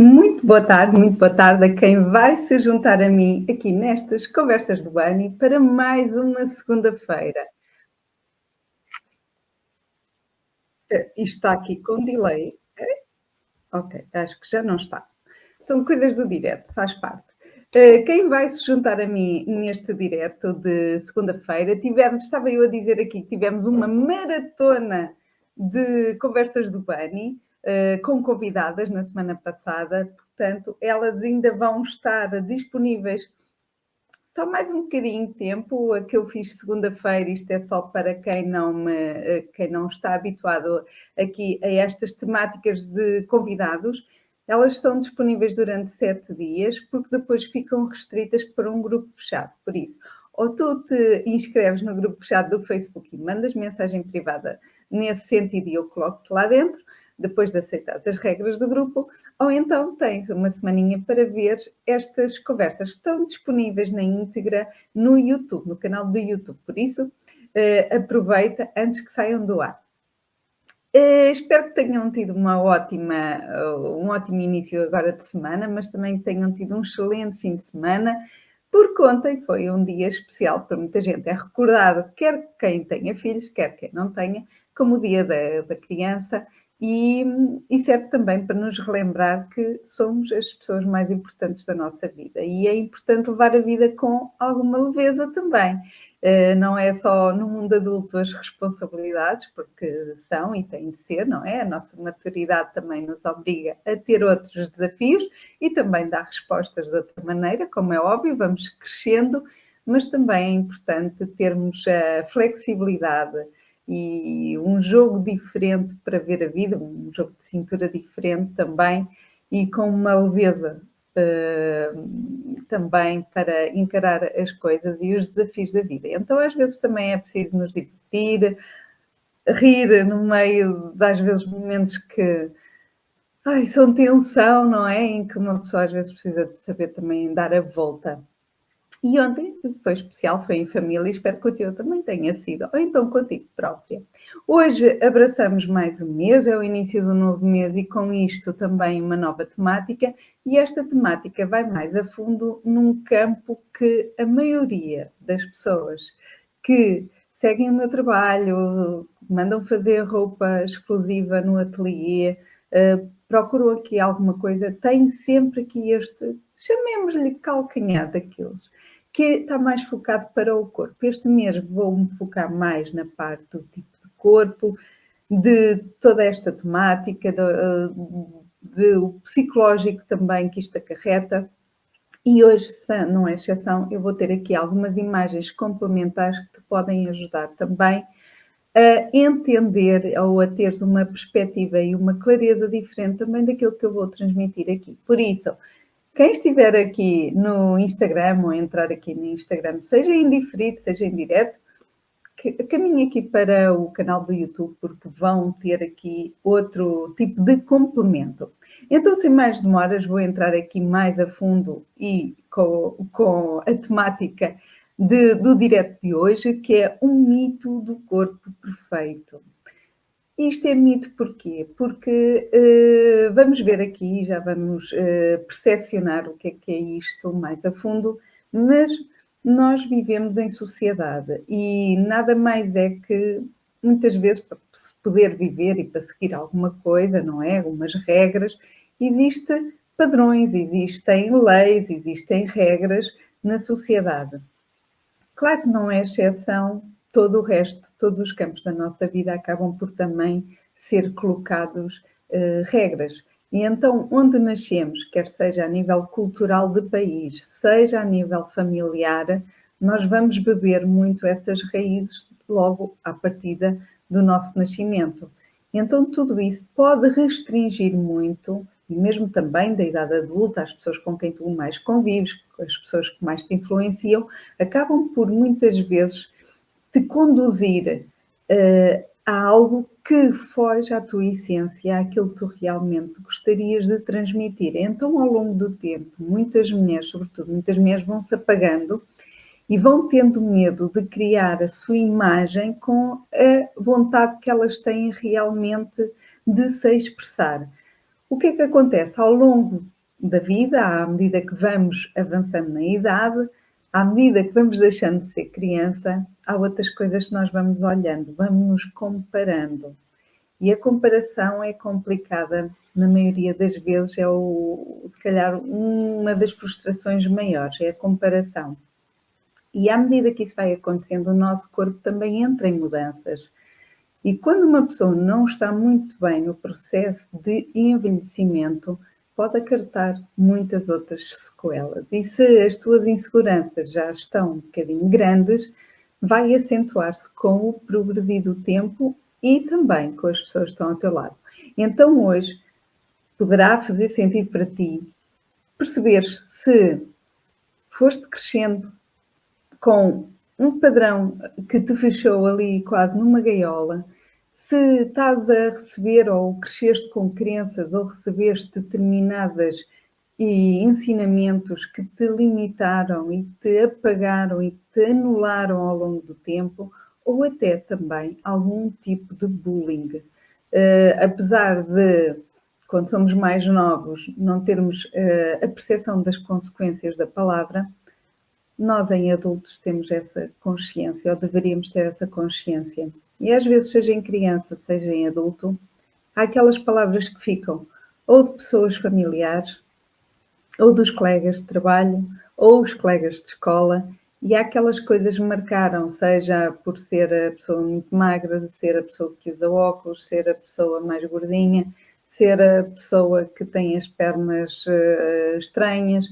Muito boa tarde a quem vai se juntar a mim aqui nestas conversas do Bani para mais uma segunda-feira. Isto está aqui com delay. Ok, acho que já não está. São coisas do direto, faz parte. Quem vai se juntar a mim neste direto de segunda-feira, estava eu a dizer aqui que tivemos uma maratona de conversas do Bani, com convidadas na semana passada, portanto, elas ainda vão estar disponíveis só mais um bocadinho de tempo. A que eu fiz segunda-feira, isto é só para quem não está habituado aqui a estas temáticas de convidados. Elas são disponíveis durante 7 dias, porque depois ficam restritas para um grupo fechado. Por isso, ou tu te inscreves no grupo fechado do Facebook e mandas mensagem privada nesse sentido e eu coloco-te lá dentro, depois de aceitar as regras do grupo, ou então tens uma semaninha para ver estas conversas. Estão disponíveis na íntegra no YouTube, no canal do YouTube. Por isso, aproveita antes que saiam do ar. Espero que tenham tido um ótimo início agora de semana, mas também tenham tido um excelente fim de semana, porque ontem foi um dia especial para muita gente. É recordado, quer quem tenha filhos, quer quem não tenha, como o dia da criança, e serve também para nos relembrar que somos as pessoas mais importantes da nossa vida. E é importante levar a vida com alguma leveza também. Não é só no mundo adulto as responsabilidades, porque são e têm de ser, não é? A nossa maturidade também nos obriga a ter outros desafios e também dar respostas de outra maneira, como é óbvio, vamos crescendo, mas também é importante termos a flexibilidade e um jogo diferente para ver a vida, um jogo de cintura diferente também e com uma leveza também para encarar as coisas e os desafios da vida. Então, às vezes, também é preciso nos divertir, rir no meio, às vezes, momentos que são tensão, não é? Em que uma pessoa, às vezes, precisa de saber também dar a volta. E ontem foi especial, foi em família e espero que o teu também tenha sido, ou então contigo própria. Hoje abraçamos mais um mês, é o início do novo mês e com isto também uma nova temática, e esta temática vai mais a fundo num campo que a maioria das pessoas que seguem o meu trabalho, mandam fazer roupa exclusiva no ateliê, procuram aqui alguma coisa, tem sempre aqui este, chamemos-lhe calcanhar daqueles, que está mais focado para o corpo. Este mês vou-me focar mais na parte do tipo de corpo, de toda esta temática, do psicológico também que isto acarreta. E hoje, não é exceção, eu vou ter aqui algumas imagens complementares que te podem ajudar também a entender ou a teres uma perspectiva e uma clareza diferente também daquilo que eu vou transmitir aqui. Por isso, quem estiver aqui no Instagram ou entrar aqui no Instagram, seja em diferido, seja em direto, caminhe aqui para o canal do YouTube, porque vão ter aqui outro tipo de complemento. Então, sem mais demoras, vou entrar aqui mais a fundo e com a temática do direto de hoje, que é um mito do corpo perfeito. Isto é mito porquê? Porque vamos ver aqui, já vamos percepcionar o que é isto mais a fundo, mas nós vivemos em sociedade e nada mais é que, muitas vezes, para se poder viver e para seguir alguma coisa, não é? Algumas regras, existem padrões, existem leis, existem regras na sociedade. Claro que não é exceção, todo o resto, todos os campos da nossa vida acabam por também ser colocados regras. E então, onde nascemos, quer seja a nível cultural de país, seja a nível familiar, nós vamos beber muito essas raízes logo à partida do nosso nascimento. Então, tudo isso pode restringir muito, e mesmo também da idade adulta, as pessoas com quem tu mais convives, as pessoas que mais te influenciam, acabam por muitas vezes te conduzir a algo que foge à tua essência, àquilo que tu realmente gostarias de transmitir. Então, ao longo do tempo, muitas mulheres, sobretudo muitas mulheres, vão se apagando e vão tendo medo de criar a sua imagem com a vontade que elas têm realmente de se expressar. O que é que acontece? Ao longo da vida, à medida que vamos avançando na idade, à medida que vamos deixando de ser criança, há outras coisas que nós vamos olhando, vamos nos comparando. E a comparação é complicada, na maioria das vezes, se calhar, uma das frustrações maiores, é a comparação. E à medida que isso vai acontecendo, o nosso corpo também entra em mudanças. E quando uma pessoa não está muito bem no processo de envelhecimento, pode acarretar muitas outras sequelas. E se as tuas inseguranças já estão um bocadinho grandes, vai acentuar-se com o progredir do tempo e também com as pessoas que estão ao teu lado. Então hoje poderá fazer sentido para ti perceberes se foste crescendo com um padrão que te fechou ali quase numa gaiola, se estás a receber ou cresceste com crenças ou recebeste determinadas ensinamentos que te limitaram e te apagaram e te anularam ao longo do tempo, ou até também algum tipo de bullying. Apesar de, quando somos mais novos, não termos a percepção das consequências da palavra, nós em adultos temos essa consciência, ou deveríamos ter essa consciência. E às vezes, seja em criança, seja em adulto, há aquelas palavras que ficam ou de pessoas familiares, ou dos colegas de trabalho, ou os colegas de escola, e há aquelas coisas que marcaram, seja por ser a pessoa muito magra, ser a pessoa que usa óculos, ser a pessoa mais gordinha, ser a pessoa que tem as pernas estranhas.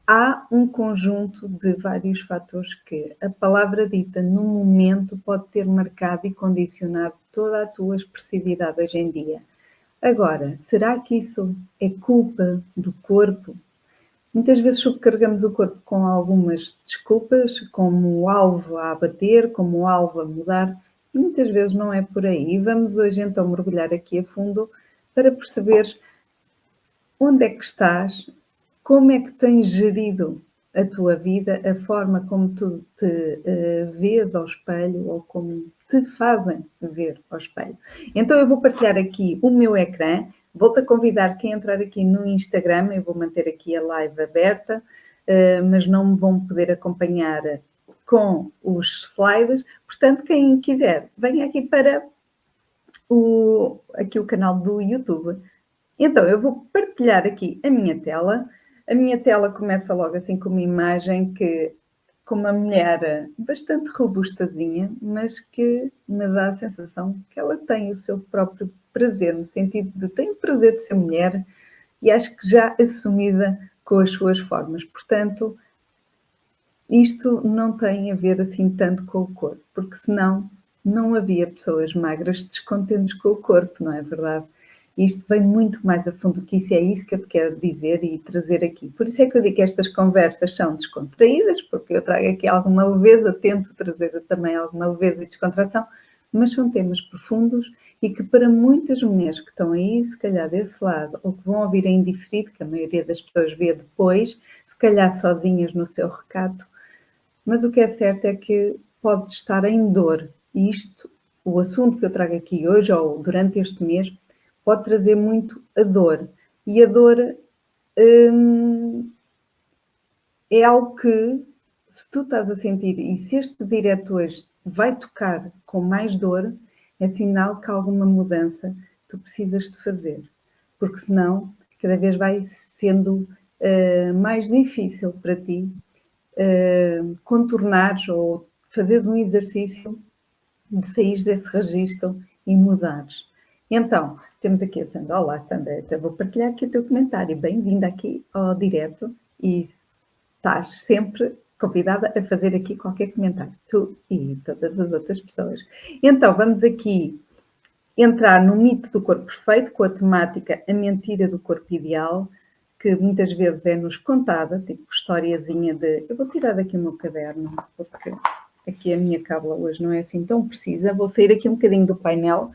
Há um conjunto de vários fatores que a palavra dita no momento pode ter marcado e condicionado toda a tua expressividade hoje em dia. Agora, será que isso é culpa do corpo? Muitas vezes subcarregamos o corpo com algumas desculpas, como o alvo a abater, como o alvo a mudar, e muitas vezes não é por aí. E vamos hoje então mergulhar aqui a fundo para perceberes onde é que estás, como é que tens gerido a tua vida, a forma como tu te vês ao espelho ou como te fazem ver ao espelho. Então eu vou partilhar aqui o meu ecrã, vou-te a convidar quem entrar aqui no Instagram, eu vou manter aqui a live aberta, mas não me vão poder acompanhar com os slides, portanto quem quiser, venha aqui para o canal do YouTube. Então, eu vou partilhar aqui a minha tela. A minha tela começa logo assim com uma imagem com uma mulher bastante robustazinha, mas que me dá a sensação que ela tem o seu próprio prazer, no sentido de tem o prazer de ser mulher e acho que já assumida com as suas formas. Portanto, isto não tem a ver assim tanto com o corpo, porque senão não havia pessoas magras descontentes com o corpo, não é verdade? Isto vem muito mais a fundo que isso, é isso que eu te quero dizer e trazer aqui. Por isso é que eu digo que estas conversas são descontraídas, porque eu trago aqui alguma leveza, tento trazer também alguma leveza e descontração, mas são temas profundos e que para muitas mulheres que estão aí, se calhar desse lado, ou que vão ouvir em diferido, que a maioria das pessoas vê depois, se calhar sozinhas no seu recato, mas o que é certo é que pode estar em dor. E isto, o assunto que eu trago aqui hoje, ou durante este mês, pode trazer muito a dor. E a dor é algo que, se tu estás a sentir, e se este direto hoje vai tocar com mais dor, é sinal que alguma mudança tu precisas de fazer. Porque senão, cada vez vai sendo mais difícil para ti contornares ou fazeres um exercício de sair desse registro e mudares. Então, temos aqui a Sandra. Olá, Sandra, então vou partilhar aqui o teu comentário. Bem-vinda aqui ao direto e estás sempre convidada a fazer aqui qualquer comentário, tu e todas as outras pessoas. Então, vamos aqui entrar no mito do corpo perfeito, com a temática A Mentira do Corpo Ideal, que muitas vezes é-nos contada, tipo historiazinha de... Eu vou tirar daqui o meu caderno, porque aqui a minha cábula hoje não é assim tão precisa. Vou sair aqui um bocadinho do painel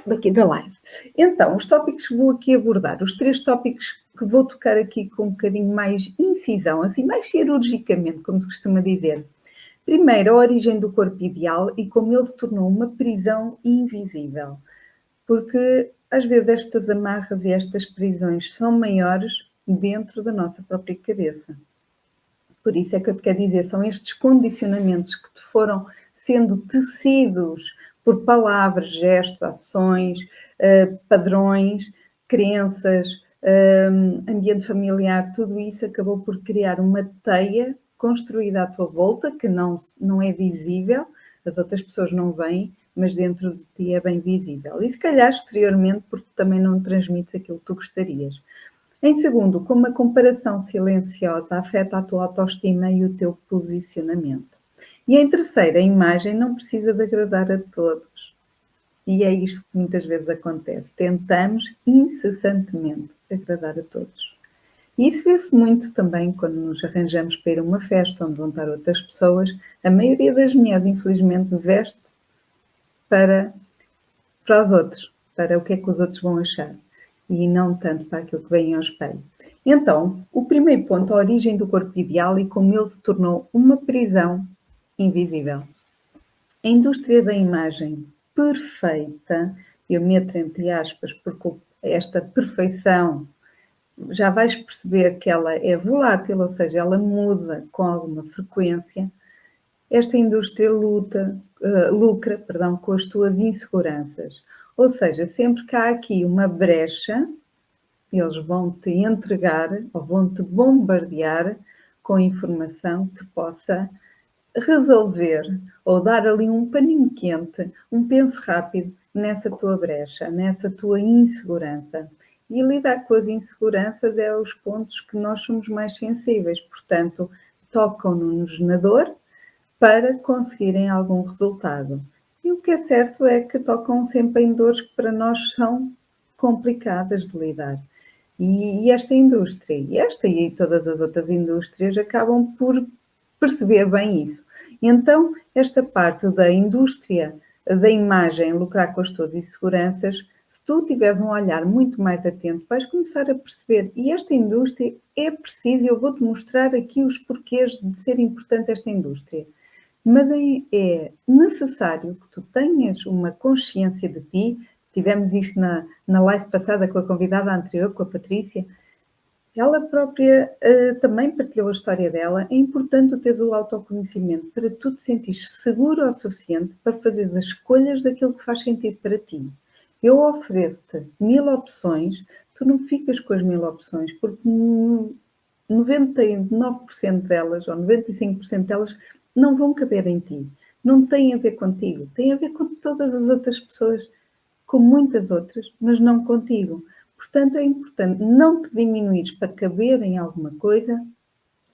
daqui da live. Então, os tópicos que vou aqui abordar, os 3 tópicos que vou tocar aqui com um bocadinho mais incisão, assim, mais cirurgicamente, como se costuma dizer. Primeiro, a origem do corpo ideal e como ele se tornou uma prisão invisível. Porque às vezes estas amarras e estas prisões são maiores dentro da nossa própria cabeça. Por isso é que eu te quero dizer, são estes condicionamentos que te foram sendo tecidos por palavras, gestos, ações, padrões, crenças, ambiente familiar, tudo isso acabou por criar uma teia construída à tua volta, que não é visível, as outras pessoas não veem, mas dentro de ti é bem visível. E se calhar exteriormente, porque também não transmites aquilo que tu gostarias. Em segundo, como a comparação silenciosa afeta a tua autoestima e o teu posicionamento. E em terceiro, a imagem não precisa de agradar a todos. E é isto que muitas vezes acontece. Tentamos incessantemente agradar a todos. E isso vê-se muito também quando nos arranjamos para ir a uma festa onde vão estar outras pessoas. A maioria das mulheres, infelizmente, veste-se para os outros, para o que é que os outros vão achar, e não tanto para aquilo que vem ao espelho. Então, o primeiro ponto, a origem do corpo ideal e como ele se tornou uma prisão invisível. A indústria da imagem perfeita, eu meto entre aspas, porque esta perfeição, já vais perceber que ela é volátil, ou seja, ela muda com alguma frequência. Esta indústria lucra com as tuas inseguranças. Ou seja, sempre que há aqui uma brecha, eles vão-te entregar ou vão-te bombardear com informação que possa resolver ou dar ali um paninho quente, um penso rápido nessa tua brecha, nessa tua insegurança. E lidar com as inseguranças é os pontos que nós somos mais sensíveis, portanto, tocam-nos na dor para conseguirem algum resultado. E o que é certo é que tocam sempre em dores que para nós são complicadas de lidar. E esta indústria, e esta e todas as outras indústrias acabam por perceber bem isso. Então, esta parte da indústria da imagem, lucrar com as tuas inseguranças, se tu tiveres um olhar muito mais atento, vais começar a perceber. E esta indústria é precisa, eu vou-te mostrar aqui os porquês de ser importante esta indústria. Mas é necessário que tu tenhas uma consciência de ti. Tivemos isto na live passada com a convidada anterior, com a Patrícia. Ela própria também partilhou a história dela. É importante teres o autoconhecimento para tu te sentires seguro o suficiente para fazeres as escolhas daquilo que faz sentido para ti. Eu ofereço-te 1000 opções, tu não ficas com as 1000 opções, porque 99% delas, ou 95% delas, não vão caber em ti. Não tem a ver contigo, tem a ver com todas as outras pessoas, com muitas outras, mas não contigo. Portanto, é importante não te diminuires para caber em alguma coisa,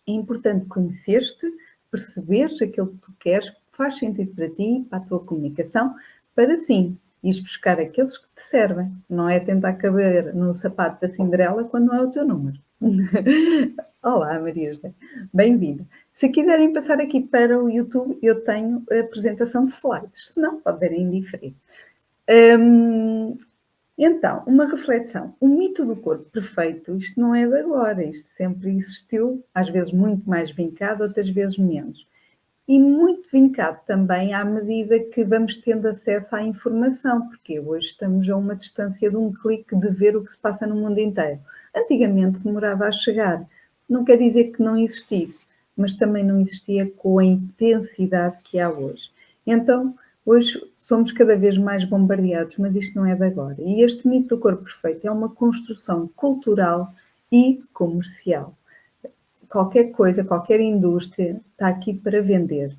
é importante conhecer-te, perceberes aquilo que tu queres, que faz sentido para ti, para a tua comunicação, para sim ires buscar aqueles que te servem. Não é tentar caber no sapato da Cinderela quando não é o teu número. Olá, Maria José, bem-vinda. Se quiserem passar aqui para o YouTube, eu tenho a apresentação de slides, se não, pode verem em diferido. Então, uma reflexão. O mito do corpo perfeito, isto não é de agora, isto sempre existiu, às vezes muito mais vincado, outras vezes menos. E muito vincado também à medida que vamos tendo acesso à informação, porque hoje estamos a uma distância de um clique de ver o que se passa no mundo inteiro. Antigamente demorava a chegar. Não quer dizer que não existisse, mas também não existia com a intensidade que há hoje. Então, hoje somos cada vez mais bombardeados, mas isto não é de agora. E este mito do corpo perfeito é uma construção cultural e comercial. Qualquer coisa, qualquer indústria está aqui para vender.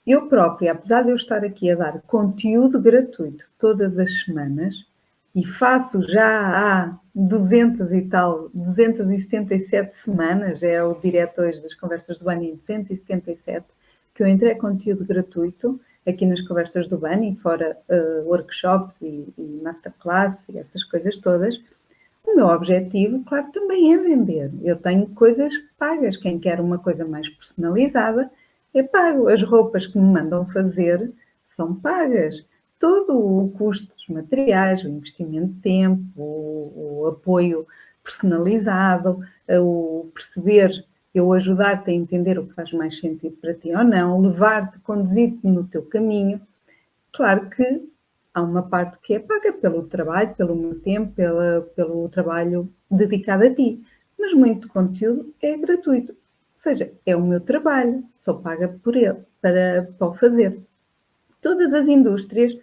Eu própria, apesar de eu estar aqui a dar conteúdo gratuito todas as semanas, e faço já há 277 semanas, é o direto hoje das Conversas do Bani, 277, que eu entrego conteúdo gratuito aqui nas Conversas do Bani, fora workshops e masterclass e essas coisas todas. O meu objetivo, claro, também é vender. Eu tenho coisas pagas. Quem quer uma coisa mais personalizada é pago. As roupas que me mandam fazer são pagas. Todo o custo dos materiais, o investimento de tempo, o apoio personalizado, o perceber, eu ajudar-te a entender o que faz mais sentido para ti ou não, levar-te, conduzir-te no teu caminho. Claro que há uma parte que é paga pelo trabalho, pelo meu tempo, pelo trabalho dedicado a ti, mas muito conteúdo é gratuito. Ou seja, é o meu trabalho, sou paga por ele, para o fazer. Todas as indústrias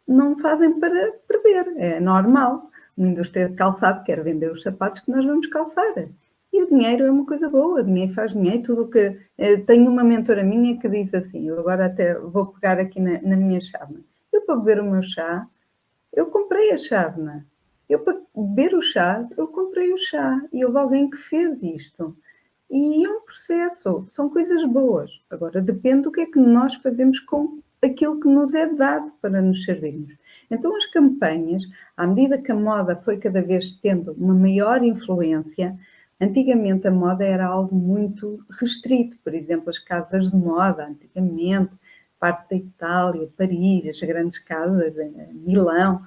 não fazem para perder, é normal. Uma indústria de calçado quer vender os sapatos que nós vamos calçar. E o dinheiro é uma coisa boa, o dinheiro faz dinheiro, tudo o que... Tenho uma mentora minha que diz assim, eu agora até vou pegar aqui na minha chávena. Eu, para beber o meu chá, eu comprei a chávena. Eu, para beber o chá, eu comprei o chá. E houve alguém que fez isto. E é um processo, são coisas boas. Agora, depende do que é que nós fazemos com aquilo que nos é dado para nos servirmos. Então, as campanhas, à medida que a moda foi cada vez tendo uma maior influência, antigamente a moda era algo muito restrito. Por exemplo, as casas de moda, antigamente, parte da Itália, Paris, as grandes casas, Milão,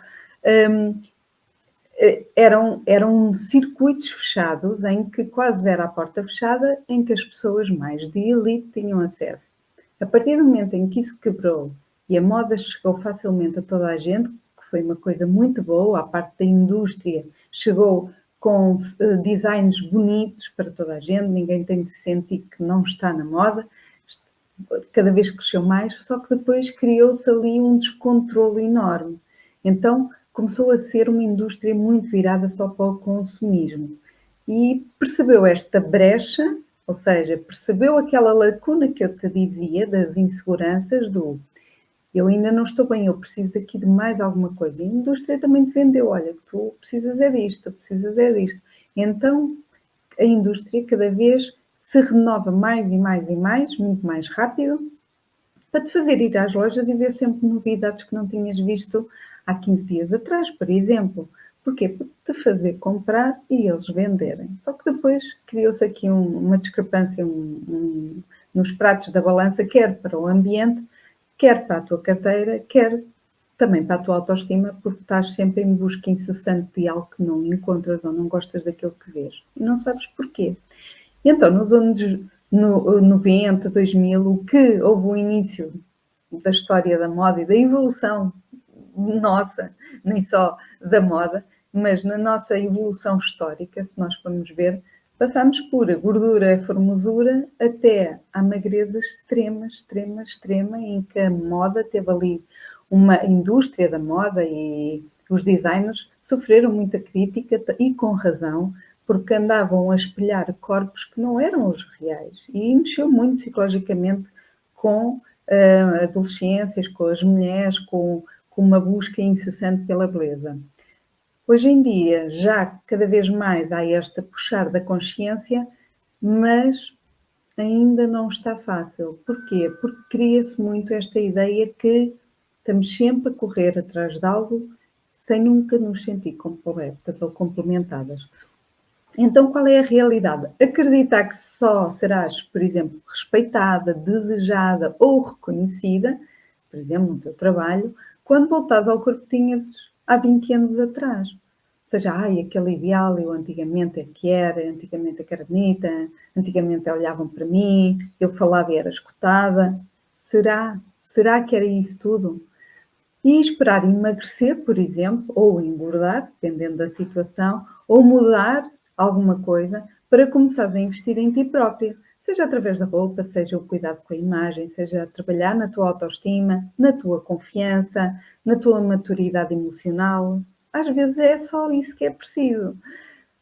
eram circuitos fechados em que quase era a porta fechada, em que as pessoas mais de elite tinham acesso. A partir do momento em que isso quebrou e a moda chegou facilmente a toda a gente, que foi uma coisa muito boa, a parte da indústria chegou com designs bonitos para toda a gente, ninguém tem de sentir que não está na moda, cada vez cresceu mais, só que depois criou-se ali um descontrole enorme. Então, começou a ser uma indústria muito virada só para o consumismo. E percebeu esta brecha, ou seja, percebeu aquela lacuna que eu te dizia das inseguranças do eu ainda não estou bem, eu preciso daqui de mais alguma coisa. E a indústria também te vendeu, olha, tu precisas é disto, precisas é disto. Então, a indústria cada vez se renova mais e mais e mais, muito mais rápido, para te fazer ir às lojas e ver sempre novidades que não tinhas visto há 15 dias atrás, por exemplo. Porquê? Para te fazer comprar e eles venderem. Só que depois criou-se aqui uma discrepância nos pratos da balança, quer para o ambiente, quer para a tua carteira, quer também para a tua autoestima, porque estás sempre em busca incessante de algo que não encontras ou não gostas daquilo que vês. E não sabes porquê. E então, nos anos 90, 2000, o que houve o início da história da moda e da evolução nossa, nem só da moda, mas na nossa evolução histórica, se nós formos ver, passamos por a gordura, a formosura, até à magreza extrema, extrema, extrema, em que a moda teve ali uma indústria da moda e os designers sofreram muita crítica e com razão, porque andavam a espelhar corpos que não eram os reais e mexeu muito psicologicamente com adolescências, com as mulheres, com uma busca incessante pela beleza. Hoje em dia, já cada vez mais há este puxar da consciência, mas ainda não está fácil. Porquê? Porque cria-se muito esta ideia que estamos sempre a correr atrás de algo sem nunca nos sentir completas ou complementadas. Então, qual é a realidade? Acreditar que só serás, por exemplo, respeitada, desejada ou reconhecida, por exemplo, no teu trabalho, quando voltares ao corpo que tinhas há 20 anos atrás. Ou seja, ai, aquele ideal, eu antigamente é que era bonita, antigamente olhavam para mim, eu falava e era escutada. Será? Será que era isso tudo? E esperar emagrecer, por exemplo, ou engordar, dependendo da situação, ou mudar alguma coisa para começar a investir em ti própria, seja através da roupa, seja o cuidado com a imagem, seja a trabalhar na tua autoestima, na tua confiança, na tua maturidade emocional. Às vezes é só isso que é preciso.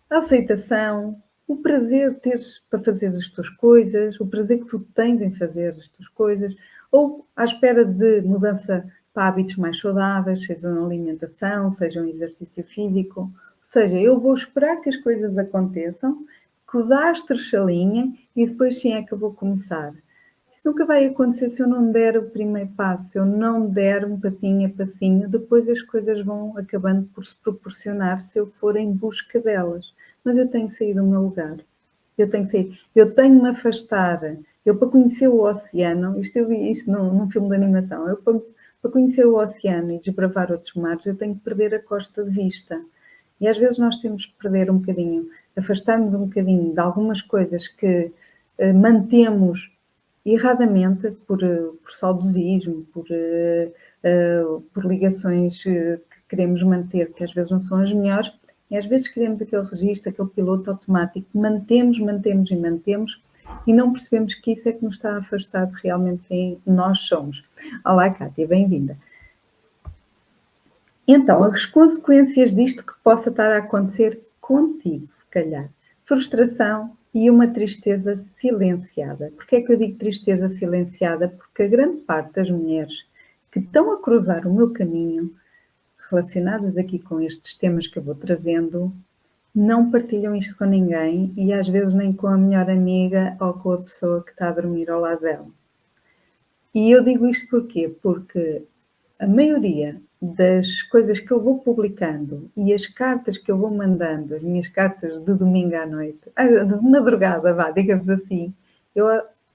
A aceitação, o prazer de teres para fazer as tuas coisas, o prazer que tu tens em fazer as tuas coisas, ou à espera de mudança para hábitos mais saudáveis, seja na alimentação, seja um exercício físico. Ou seja, eu vou esperar que as coisas aconteçam, que os astros se alinhem e depois sim é que eu vou começar. Isso nunca vai acontecer se eu não der o primeiro passo, se eu não der um passinho a passinho, depois as coisas vão acabando por se proporcionar se eu for em busca delas. Mas eu tenho que sair do meu lugar. Eu tenho que sair. Eu tenho que me afastar. Eu, para conhecer o oceano, eu vi isto num filme de animação, eu, para conhecer o oceano e desbravar outros mares, eu tenho que perder a costa de vista. E às vezes nós temos que perder um bocadinho, afastar-nos um bocadinho de algumas coisas que mantemos erradamente por saudosismo, por ligações que queremos manter, que às vezes não são as melhores, e às vezes queremos aquele registro, aquele piloto automático, mantemos e não percebemos que isso é que nos está a afastar de realmente quem nós somos. Olá, Cátia, bem-vinda. Então, as consequências disto que possa estar a acontecer contigo, se calhar. Frustração e uma tristeza silenciada. Porquê é que eu digo tristeza silenciada? Porque a grande parte das mulheres que estão a cruzar o meu caminho, relacionadas aqui com estes temas que eu vou trazendo, não partilham isto com ninguém e às vezes nem com a melhor amiga ou com a pessoa que está a dormir ao lado dela. E eu digo isto porquê? Porque a maioria das coisas que eu vou publicando e as cartas que eu vou mandando, as minhas cartas de domingo à noite, de madrugada, vá, digamos assim, eu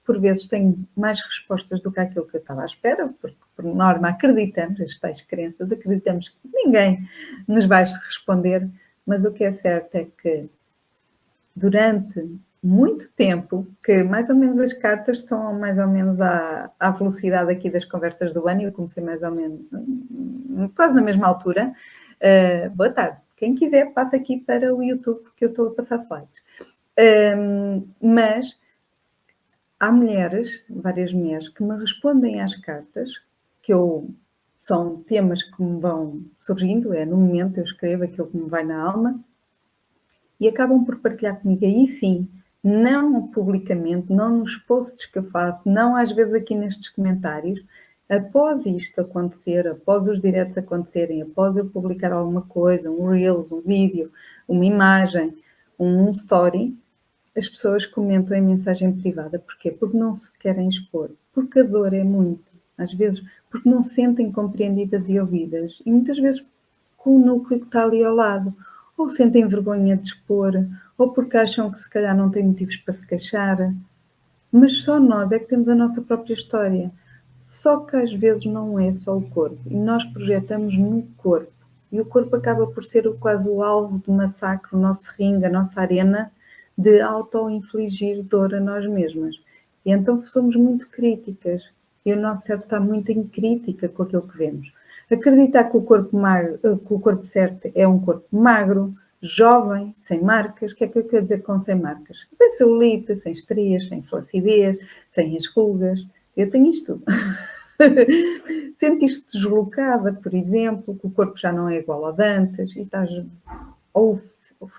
por vezes tenho mais respostas do que aquilo que eu estava à espera, porque por norma acreditamos, as tais crenças, acreditamos que ninguém nos vai responder, mas o que é certo é que durante muito tempo, que mais ou menos as cartas estão mais ou menos à velocidade aqui das conversas do ano, e eu comecei mais ou menos quase na mesma altura. Boa tarde. Quem quiser, passa aqui para o YouTube, porque eu estou a passar slides. Mas há mulheres, várias mulheres, que me respondem às cartas, são temas que me vão surgindo, no momento eu escrevo aquilo que me vai na alma, e acabam por partilhar comigo. Aí sim, não publicamente, não nos posts que eu faço, não às vezes aqui nestes comentários, após isto acontecer, após os diretos acontecerem, após eu publicar alguma coisa, um Reels, um vídeo, uma imagem, um story, as pessoas comentam em mensagem privada. Porquê? Porque não se querem expor. Porque a dor é muito. Às vezes, porque não se sentem compreendidas e ouvidas. E muitas vezes com o núcleo que está ali ao lado. Ou sentem vergonha de expor, ou porque acham que se calhar não têm motivos para se queixar. Mas só nós é que temos a nossa própria história. Só que às vezes não é só o corpo. E nós projetamos no corpo. E o corpo acaba por ser quase o alvo de massacre, o nosso ringue, a nossa arena de auto-infligir dor a nós mesmas. E então somos muito críticas. E o nosso cérebro está muito em crítica com aquilo que vemos. Acreditar que o corpo certo é um corpo magro, jovem, sem marcas. O que é que eu quero dizer com sem marcas? Sem celulite, sem estrias, sem flacidez, sem as rugas. Eu tenho isto tudo. Sentiste deslocada, por exemplo, que o corpo já não é igual ao de antes e estás ou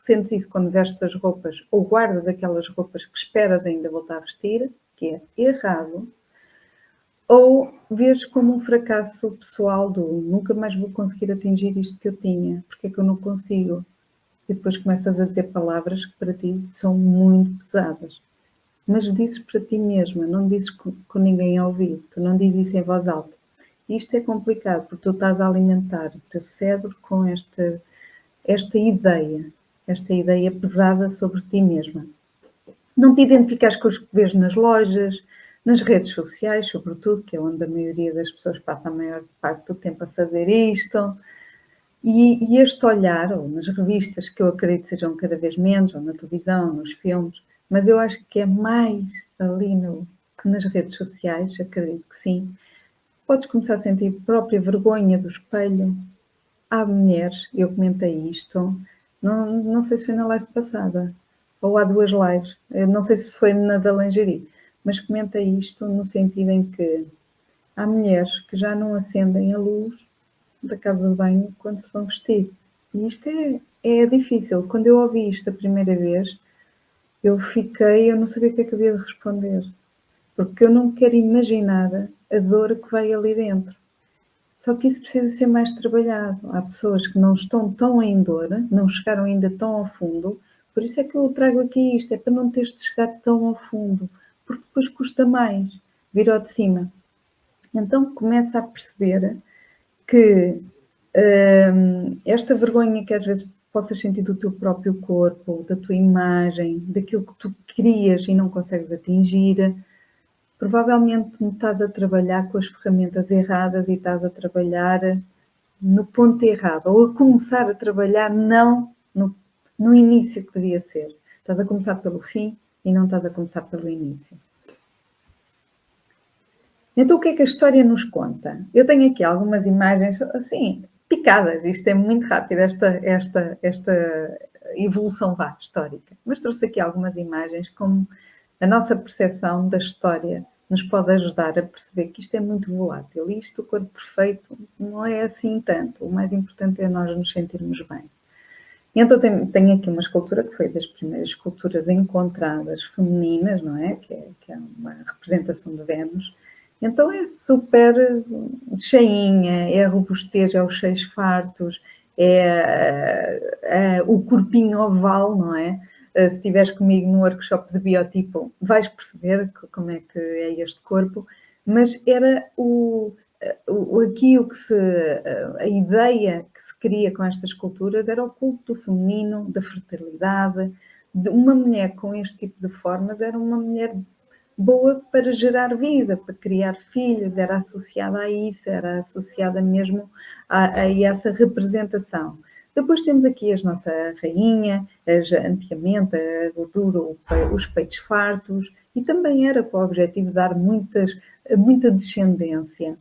sentes isso quando vestes as roupas ou guardas aquelas roupas que esperas ainda voltar a vestir, que é errado, ou vês como um fracasso pessoal do nunca mais vou conseguir atingir isto que eu tinha, porque é que eu não consigo? E depois começas a dizer palavras que para ti são muito pesadas. Mas dizes para ti mesma, não dizes com ninguém a ouvir, tu não dizes isso em voz alta. E isto é complicado, porque tu estás a alimentar o teu cérebro com esta ideia pesada sobre ti mesma. Não te identificas com os que vês nas lojas, nas redes sociais, sobretudo, que é onde a maioria das pessoas passa a maior parte do tempo a fazer isto. E este olhar, ou nas revistas, que eu acredito sejam cada vez menos, ou na televisão, nos filmes, mas eu acho que é mais ali que nas redes sociais, acredito que sim. Podes começar a sentir própria vergonha do espelho. Há mulheres, eu comentei isto, não sei se foi na live passada, ou há 2 lives, eu não sei se foi na da lingerie, mas comentei isto no sentido em que há mulheres que já não acendem a luz da casa de banho quando se vão vestir. E isto é difícil. Quando eu ouvi isto a primeira vez, eu não sabia o que é que havia de responder, porque eu não quero imaginar a dor que vai ali dentro. Só que isso precisa ser mais trabalhado. Há pessoas que não estão tão em dor, não chegaram ainda tão ao fundo, por isso é que eu trago aqui isto, é para não teres de chegar tão ao fundo, porque depois custa mais vir ao de cima. Então começa a perceber que esta vergonha que às vezes possas sentir do teu próprio corpo, da tua imagem, daquilo que tu querias e não consegues atingir, provavelmente estás a trabalhar com as ferramentas erradas e estás a trabalhar no ponto errado, ou a começar a trabalhar não no início que devia ser. Estás a começar pelo fim e não estás a começar pelo início. Então, o que é que a história nos conta? Eu tenho aqui algumas imagens, assim, picadas. Isto é muito rápido, esta evolução histórica. Mas trouxe aqui algumas imagens como a nossa percepção da história nos pode ajudar a perceber que isto é muito volátil. E isto, o corpo perfeito, não é assim tanto. O mais importante é nós nos sentirmos bem. E então tenho aqui uma escultura que foi das primeiras esculturas encontradas femininas, não é? Que é uma representação de Vênus. Então é super cheinha, é a robustez, é os seios fartos, é o corpinho oval, não é? Se estiveres comigo no workshop de biotipo, vais perceber como é que é este corpo, mas era aqui a ideia que se cria com estas culturas era o culto do feminino, da fertilidade, de uma mulher com este tipo de formas era uma mulher boa para gerar vida, para criar filhos, era associada a isso, era associada mesmo a essa representação. Depois temos aqui a nossa rainha, antigamente a gordura, os peitos fartos, e também era com o objetivo de dar muita descendência.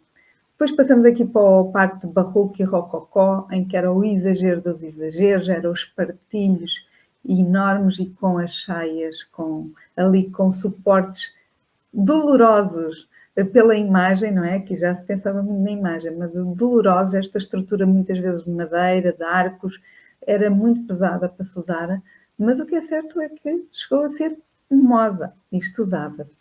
Depois passamos aqui para a parte de barroco e rococó, em que era o exagero dos exageros, eram os partilhos enormes e com as saias, ali com suportes dolorosos pela imagem, não é? Que já se pensava muito na imagem, mas dolorosos, esta estrutura muitas vezes de madeira, de arcos, era muito pesada para se usar, mas o que é certo é que chegou a ser moda, isto usava-se.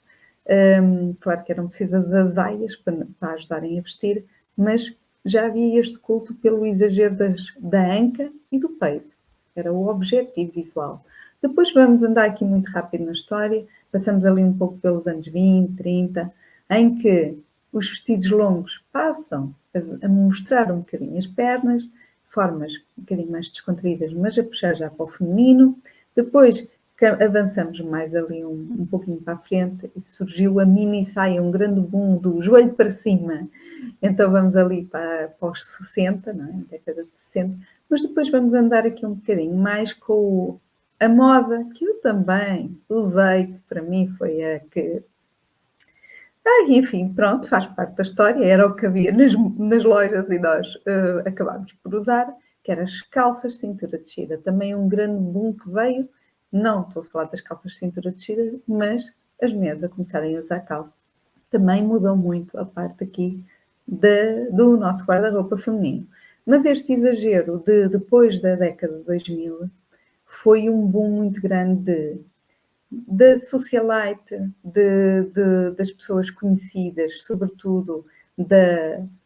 Claro que eram precisas as aias para ajudarem a vestir, mas já havia este culto pelo exagero da anca e do peito. Era o objetivo visual. Depois vamos andar aqui muito rápido na história, passamos ali um pouco pelos anos 20, 30, em que os vestidos longos passam a mostrar um bocadinho as pernas, formas um bocadinho mais descontraídas, mas a puxar já para o feminino. Depois avançamos mais ali um pouquinho para a frente e surgiu a mini saia, um grande boom do joelho para cima. Então vamos ali para os 60, não é? Década de 60. Mas depois vamos andar aqui um bocadinho mais com a moda, que eu também usei, que para mim foi a que... enfim, pronto, faz parte da história, era o que havia nas lojas e nós acabámos por usar, que eram as calças de cintura descida. Também um grande boom que veio, não estou a falar das calças de cintura descida, mas as mulheres a começarem a usar calça. Também mudou muito a parte aqui do nosso guarda-roupa feminino. Mas este exagero depois da década de 2000 foi um boom muito grande da socialite, das pessoas conhecidas, sobretudo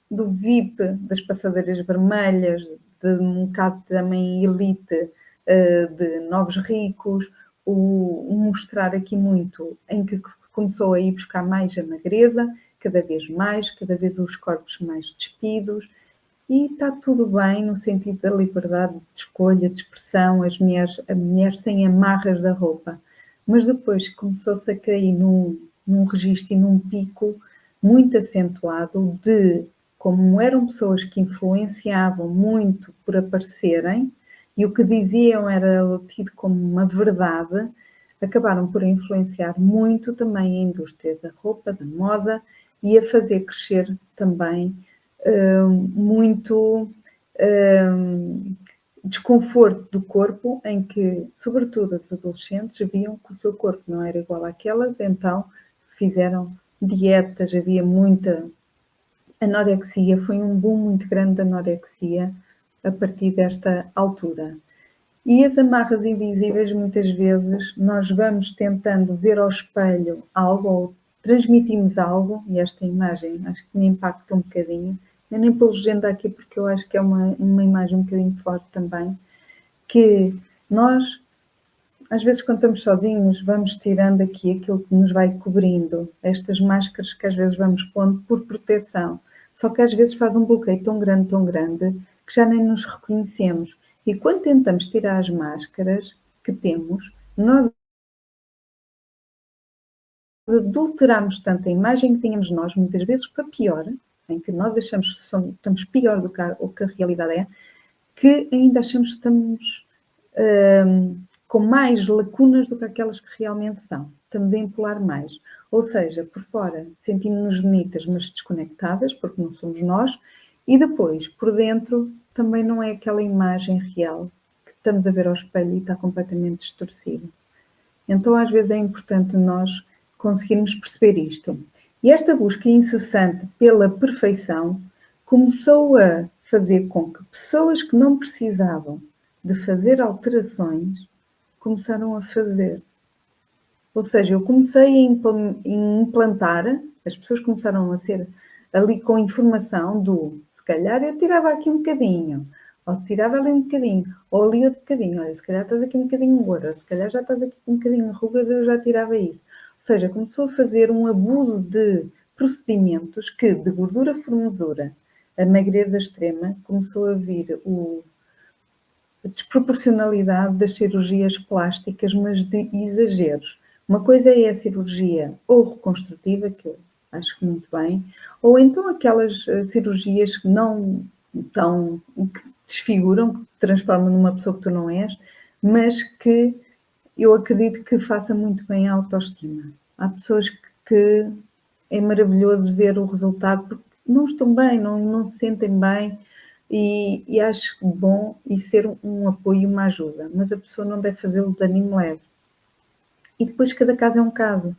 do VIP, das passadeiras vermelhas, de um bocado também elite, de novos ricos, o mostrar aqui muito, em que começou a ir buscar mais a magreza, cada vez os corpos mais despidos, e está tudo bem no sentido da liberdade de escolha, de expressão, a mulher sem amarras da roupa. Mas depois começou-se a cair num registro e num pico muito acentuado de como eram pessoas que influenciavam muito por aparecerem e o que diziam era tido como uma verdade, acabaram por influenciar muito também a indústria da roupa, da moda e a fazer crescer também muito desconforto do corpo, em que, sobretudo, as adolescentes viam que o seu corpo não era igual àquelas, então fizeram dietas, havia muita anorexia, foi um boom muito grande de anorexia a partir desta altura. E as amarras invisíveis, muitas vezes, nós vamos tentando ver ao espelho algo, ou transmitimos algo, e esta imagem acho que me impacta um bocadinho, eu nem pelo legenda aqui porque eu acho que é uma imagem um bocadinho forte também, que nós, às vezes quando estamos sozinhos, vamos tirando aqui aquilo que nos vai cobrindo, estas máscaras que às vezes vamos pondo por proteção, só que às vezes faz um bloqueio tão grande, que já nem nos reconhecemos. E quando tentamos tirar as máscaras que temos, nós adulteramos tanto a imagem que tínhamos nós, muitas vezes para pior, em que nós achamos que estamos pior do que a realidade é, que ainda achamos que estamos com mais lacunas do que aquelas que realmente são. Estamos a empolar mais. Ou seja, por fora sentimos-nos bonitas, mas desconectadas, porque não somos nós, e depois, por dentro, também não é aquela imagem real que estamos a ver ao espelho e está completamente distorcida. Então, às vezes, é importante nós conseguirmos perceber isto. E esta busca incessante pela perfeição começou a fazer com que pessoas que não precisavam de fazer alterações começaram a fazer. Ou seja, eu comecei a implantar, as pessoas começaram a ser ali com informação do, se calhar eu tirava aqui um bocadinho, ou tirava ali um bocadinho, ou ali outro bocadinho, olha, se calhar estás aqui um bocadinho gorda, se calhar já estás aqui um bocadinho ruga, eu já tirava isso. Ou seja, começou a fazer um abuso de procedimentos que, de gordura formosura a magreza extrema, começou a vir a desproporcionalidade das cirurgias plásticas, mas de exageros. Uma coisa é a cirurgia ou reconstrutiva, que eu acho que muito bem, ou então aquelas cirurgias que não tão, que desfiguram, que te transformam numa pessoa que tu não és, mas que eu acredito que faça muito bem à autoestima. Há pessoas que é maravilhoso ver o resultado porque não estão bem, não se sentem bem e acho bom e ser um apoio, uma ajuda, mas a pessoa não deve fazê-lo de ânimo leve. E depois cada caso é um caso,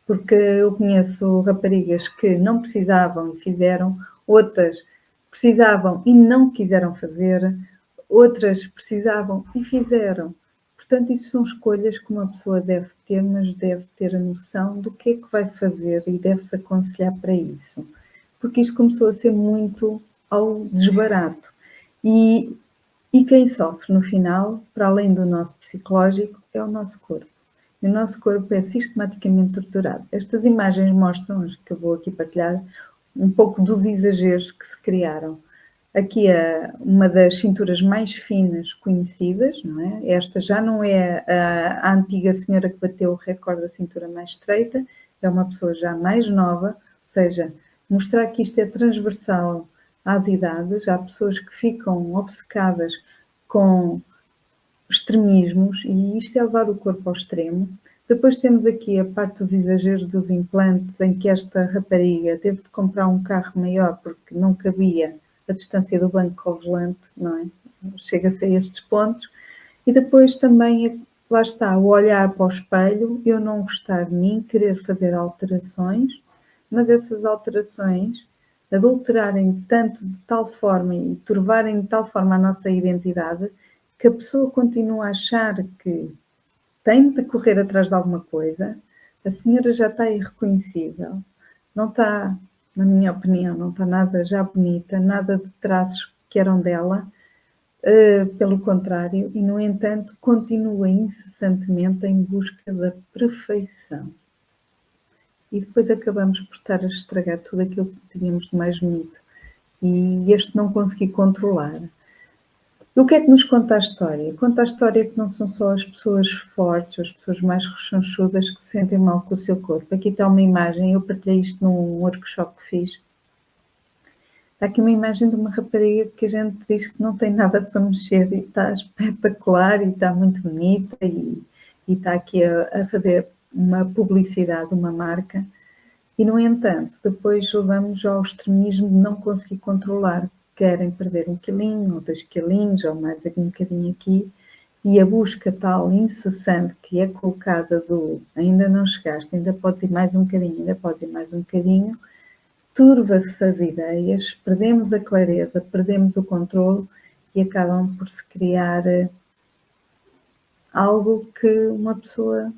porque eu conheço raparigas que não precisavam e fizeram, outras precisavam e não quiseram fazer, outras precisavam e fizeram. Portanto, isso são escolhas que uma pessoa deve ter, mas deve ter a noção do que é que vai fazer e deve-se aconselhar para isso. Porque isto começou a ser muito ao desbarato. E quem sofre no final, para além do nosso psicológico, é o nosso corpo. E o nosso corpo é sistematicamente torturado. Estas imagens mostram, as que eu vou aqui partilhar, um pouco dos exageros que se criaram. Aqui é uma das cinturas mais finas conhecidas, não é? Esta já não é a antiga senhora que bateu o recorde da cintura mais estreita, é uma pessoa já mais nova, ou seja, mostrar que isto é transversal às idades. Há pessoas que ficam obcecadas com extremismos e isto é levar o corpo ao extremo. Depois temos aqui a parte dos exageros dos implantes, em que esta rapariga teve de comprar um carro maior porque não cabia a distância do banco ao volante, não é? Chega-se a estes pontos. E depois também, lá está, o olhar para o espelho, eu não gostar de mim, querer fazer alterações, mas essas alterações adulterarem tanto de tal forma e turvarem de tal forma a nossa identidade que a pessoa continua a achar que tem de correr atrás de alguma coisa, a senhora já está irreconhecível, não está, na minha opinião, não está nada já bonita, nada de traços que eram dela, pelo contrário, e no entanto continua incessantemente em busca da perfeição. E depois acabamos por estar a estragar tudo aquilo que tínhamos de mais bonito. E este não consegui controlar. E o que é que nos conta a história? Conta a história que não são só as pessoas fortes, as pessoas mais rechonchudas que se sentem mal com o seu corpo. Aqui está uma imagem, eu partilhei isto num workshop que fiz. Está aqui uma imagem de uma rapariga que a gente diz que não tem nada para mexer e está espetacular e está muito bonita e está aqui a fazer uma publicidade, uma marca. E, no entanto, depois levamos ao extremismo de não conseguir controlar. Querem perder 1 quilinho ou 2 quilinhos ou mais um bocadinho aqui. E a busca tal incessante que é colocada do ainda não chegaste, ainda podes ir mais um bocadinho, ainda podes ir mais um bocadinho, turva-se as ideias, perdemos a clareza, perdemos o controle e acabam por se criar algo que uma pessoa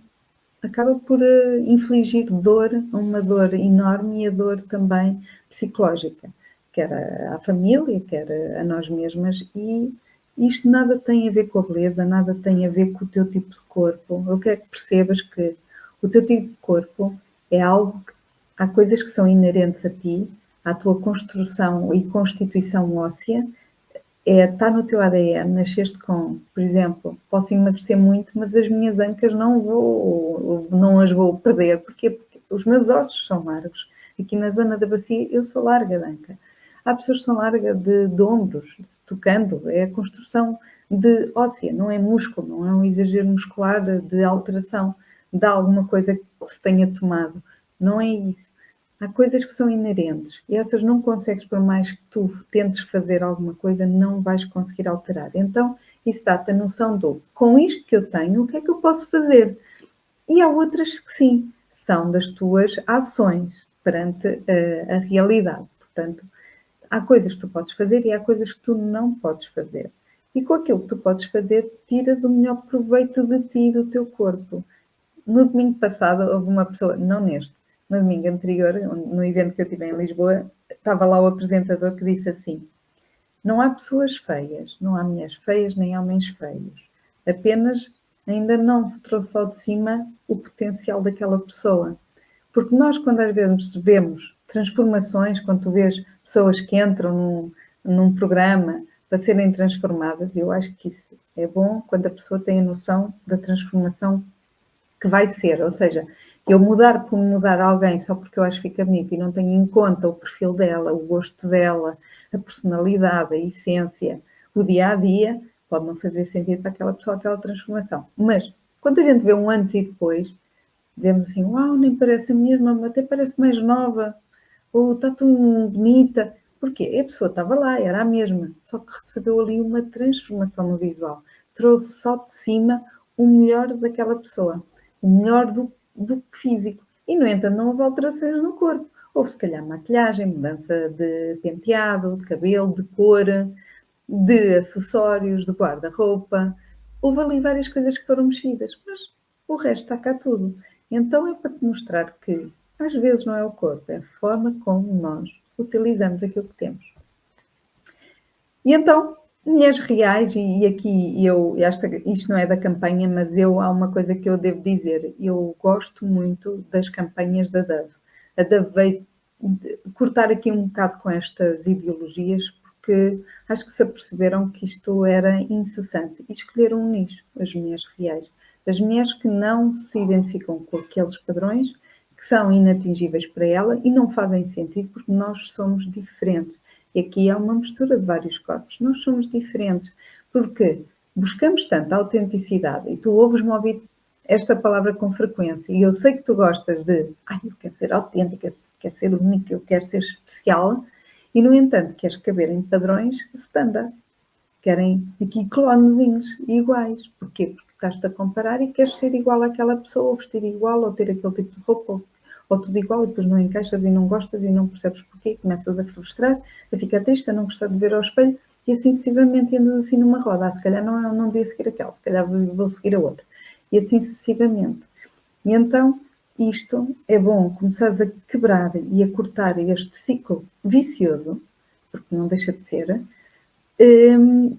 acaba por infligir dor, uma dor enorme e a dor também psicológica, quer à família, quer a nós mesmas, e isto nada tem a ver com a beleza, nada tem a ver com o teu tipo de corpo. Eu quero que percebas que o teu tipo de corpo é algo que há coisas que são inerentes a ti, à tua construção e constituição óssea, está no teu ADN, nasceste com, por exemplo, posso emagrecer muito, mas as minhas ancas não as vou perder. Porquê? Porque os meus ossos são largos. Aqui na zona da bacia eu sou larga de anca. Há pessoas que são largas de ombros, tocando, é a construção de óssea, não é músculo, não é um exagero muscular de alteração de alguma coisa que se tenha tomado. Não é isso. Há coisas que são inerentes e essas não consegues, por mais que tu tentes fazer alguma coisa, não vais conseguir alterar. Então, isso dá-te a noção do, com isto que eu tenho, o que é que eu posso fazer? E há outras que sim, são das tuas ações perante a realidade. Portanto, há coisas que tu podes fazer e há coisas que tu não podes fazer. E com aquilo que tu podes fazer, tiras o melhor proveito de ti e do teu corpo. No domingo passado, houve uma pessoa, não neste, no domingo anterior, no evento que eu tive em Lisboa, estava lá o apresentador que disse assim: não há pessoas feias, não há mulheres feias nem homens feios. Apenas ainda não se trouxe ao de cima o potencial daquela pessoa. Porque nós, quando às vezes vemos transformações, quando tu vês pessoas que entram num programa para serem transformadas, eu acho que isso é bom quando a pessoa tem a noção da transformação que vai ser. Ou seja, eu mudar por mudar alguém só porque eu acho que fica bonito e não tenho em conta o perfil dela, o gosto dela, a personalidade, a essência, o dia a dia, pode não fazer sentido para aquela pessoa, aquela transformação. Mas quando a gente vê um antes e depois, dizemos assim: uau, nem parece a mesma, até parece mais nova, ou está tão bonita. Porquê? A pessoa estava lá, era a mesma, só que recebeu ali uma transformação no visual. Trouxe só de cima o melhor daquela pessoa, o melhor do físico. E, no entanto, não houve alterações no corpo. Houve, se calhar, maquilhagem, mudança de penteado, de cabelo, de cor, de acessórios, de guarda-roupa. Houve ali várias coisas que foram mexidas, mas o resto está cá tudo. Então é para te mostrar que às vezes não é o corpo, é a forma como nós utilizamos aquilo que temos. E então, mulheres reais, e aqui isto não é da campanha, mas há uma coisa que eu devo dizer, eu gosto muito das campanhas da Dove. A Dove veio cortar aqui um bocado com estas ideologias, porque acho que se aperceberam que isto era incessante e escolheram um nicho, as mulheres reais. As mulheres que não se identificam com aqueles padrões, que são inatingíveis para ela e não fazem sentido porque nós somos diferentes. E aqui há uma mistura de vários corpos. Nós somos diferentes porque buscamos tanto a autenticidade e tu ouves-me ouvir esta palavra com frequência e eu sei que tu gostas de eu quero ser autêntica, quero ser única, eu quero ser especial e, no entanto, queres caber em padrões standard. Querem aqui clonezinhos iguais. Porquê? Porque estás-te a comparar e queres ser igual àquela pessoa, ou vestir igual, ou ter aquele tipo de roupa, ou tudo igual, e depois não encaixas e não gostas e não percebes porquê, começas a frustrar, a ficar triste, a não gostar de ver ao espelho, e assim sucessivamente andas assim numa roda. Se calhar não devia seguir aquela, se calhar vou seguir a outra. E assim sucessivamente. E então, isto é bom começares a quebrar e a cortar este ciclo vicioso, porque não deixa de ser,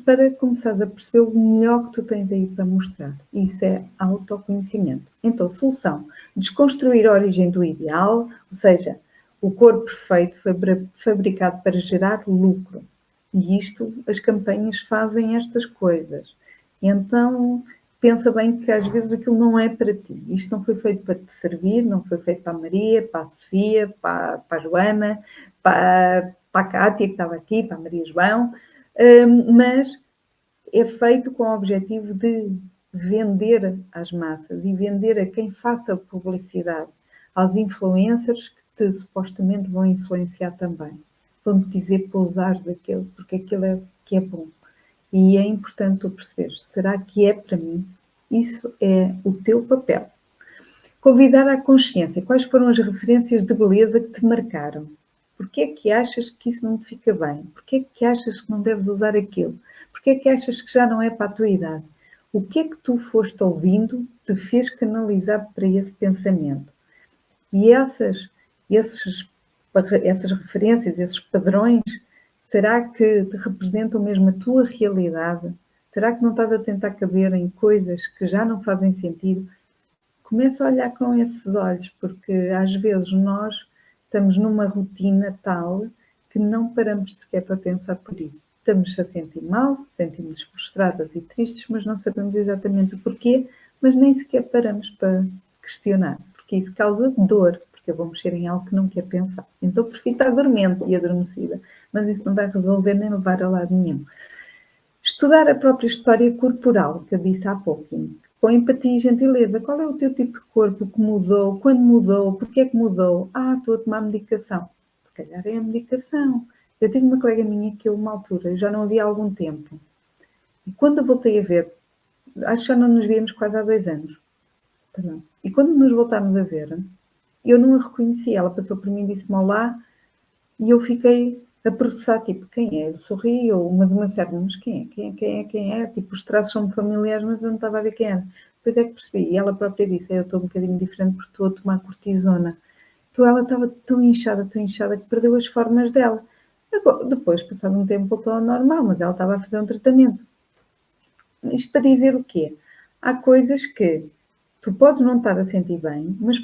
para começares a perceber o melhor que tu tens aí para mostrar. Isso é autoconhecimento. Então, solução: desconstruir a origem do ideal, ou seja, o corpo perfeito foi fabricado para gerar lucro. E isto, as campanhas fazem estas coisas. Então, pensa bem que às vezes aquilo não é para ti. Isto não foi feito para te servir, não foi feito para a Maria, para a Sofia, para a Joana, para a Cátia, que estava aqui, para a Maria João, mas é feito com o objetivo de vender às massas e vender a quem faça publicidade, aos influencers que te supostamente vão influenciar também. Vão-te dizer para usar daquilo, porque aquilo é que é bom. E é importante tu perceberes, será que é para mim? Isso é o teu papel. Convidar à consciência. Quais foram as referências de beleza que te marcaram? Porquê é que achas que isso não te fica bem? Porquê é que achas que não deves usar aquilo? Porquê é que achas que já não é para a tua idade? O que é que tu foste ouvindo te fez canalizar para esse pensamento? E essas referências, esses padrões, será que te representam mesmo a tua realidade? Será que não estás a tentar caber em coisas que já não fazem sentido? Começa a olhar com esses olhos, porque às vezes nós estamos numa rotina tal que não paramos sequer para pensar por isso. Estamos a sentir mal, sentimos-nos frustradas e tristes, mas não sabemos exatamente o porquê, mas nem sequer paramos para questionar, porque isso causa dor, porque eu vou mexer em algo que não quero pensar. Então prefiro estar dormente e adormecida, mas isso não vai resolver nem levar a lado nenhum. Estudar a própria história corporal, que eu disse há pouco, Com empatia e gentileza. Qual é o teu tipo de corpo que mudou? Quando mudou? Porquê é que mudou? Estou a tomar medicação. Se calhar é a medicação. Eu tive uma colega minha que eu, uma altura, já não a via há algum tempo. E quando eu voltei a ver, acho que já não nos víamos quase há 2 anos. Perdão. E quando nos voltámos a ver, eu não a reconheci. Ela passou por mim e disse-me olá e eu fiquei a processar, tipo, quem é? Eu sorri, mas uma certa, mas quem é? Quem é? Tipo, os traços são familiares, mas eu não estava a ver quem era. Depois é que percebi. E ela própria disse, eu estou um bocadinho diferente porque estou a tomar cortisona. Então ela estava tão inchada, que perdeu as formas dela. Depois, passado um tempo, voltou ao normal, mas ela estava a fazer um tratamento. Isto para dizer o quê? Há coisas que tu podes não estar a sentir bem, mas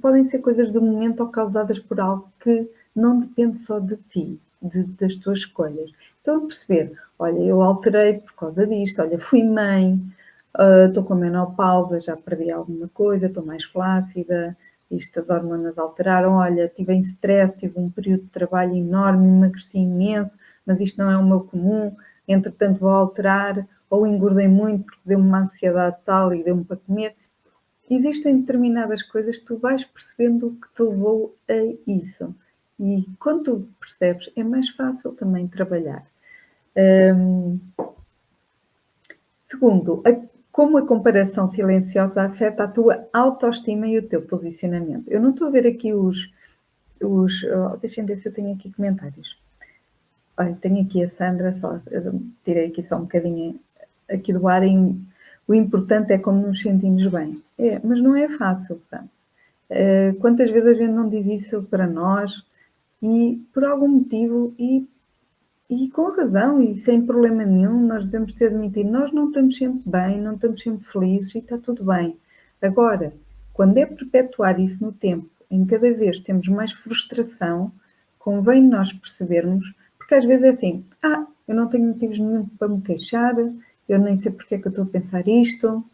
podem ser coisas do momento ou causadas por algo que não depende só de ti, das tuas escolhas. Então, perceber, olha, eu alterei por causa disto, olha, fui mãe, estou com a menopausa, já perdi alguma coisa, estou mais flácida, isto, as hormonas alteraram, olha, tive em stress, tive um período de trabalho enorme, emagreci imenso, mas isto não é o meu comum, entretanto vou alterar, ou engordei muito porque deu-me uma ansiedade tal e deu-me para comer. Existem determinadas coisas que tu vais percebendo o que te levou a isso. E quando tu percebes, é mais fácil também trabalhar. Segundo, como a comparação silenciosa afeta a tua autoestima e o teu posicionamento. Eu não estou a ver aqui deixem-me ver se eu tenho aqui comentários. Olha, tenho aqui a Sandra, tirei aqui só um bocadinho aqui do ar. O importante é como nos sentimos bem. Mas não é fácil, Sandra. Quantas vezes a gente não diz isso para nós e por algum motivo e com razão e sem problema nenhum, nós devemos ter de admitir, nós não estamos sempre bem, não estamos sempre felizes e está tudo bem. Agora, quando é perpetuar isso no tempo, em cada vez temos mais frustração, convém nós percebermos, porque às vezes é assim, eu não tenho motivos nenhum para me queixar, eu nem sei porque é que eu estou a pensar isto,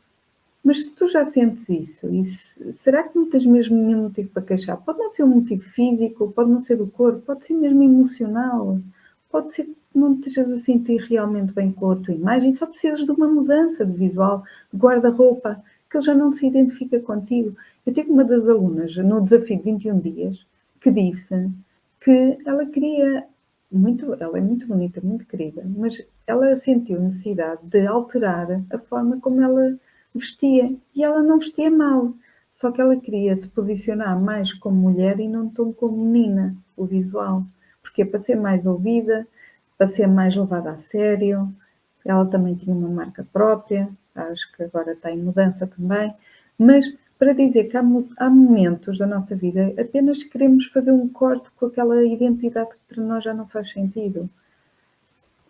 mas se tu já sentes isso, será que não tens mesmo nenhum motivo para queixar? Pode não ser um motivo físico, pode não ser do corpo, pode ser mesmo emocional, pode ser que não te estejas a sentir realmente bem com a tua imagem, só precisas de uma mudança de visual, de guarda-roupa, que ele já não se identifica contigo. Eu tive uma das alunas no desafio de 21 dias que disse que ela queria ela é muito bonita, muito querida, mas ela sentiu necessidade de alterar a forma como ela vestia. E ela não vestia mal, só que ela queria se posicionar mais como mulher e não tão como menina, o visual. Porque para ser mais ouvida, para ser mais levada a sério. Ela também tinha uma marca própria, acho que agora está em mudança também. Mas para dizer que há momentos da nossa vida apenas queremos fazer um corte com aquela identidade que para nós já não faz sentido.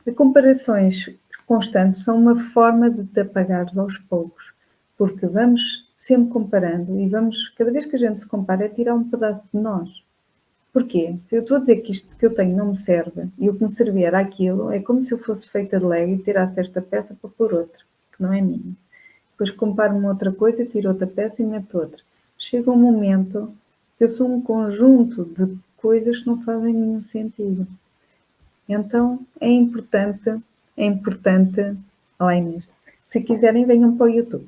As comparações constantes são uma forma de te apagares aos poucos, porque vamos sempre comparando e cada vez que a gente se compara, é tirar um pedaço de nós. Porquê? Se eu estou a dizer que isto que eu tenho não me serve e o que me servia era aquilo, é como se eu fosse feita de Lego e tirasse esta peça para pôr outra, que não é minha. Depois comparo-me outra coisa, tiro outra peça e meto outra. Chega um momento que eu sou um conjunto de coisas que não fazem nenhum sentido. Então é importante, olá Inês, se quiserem venham para o YouTube.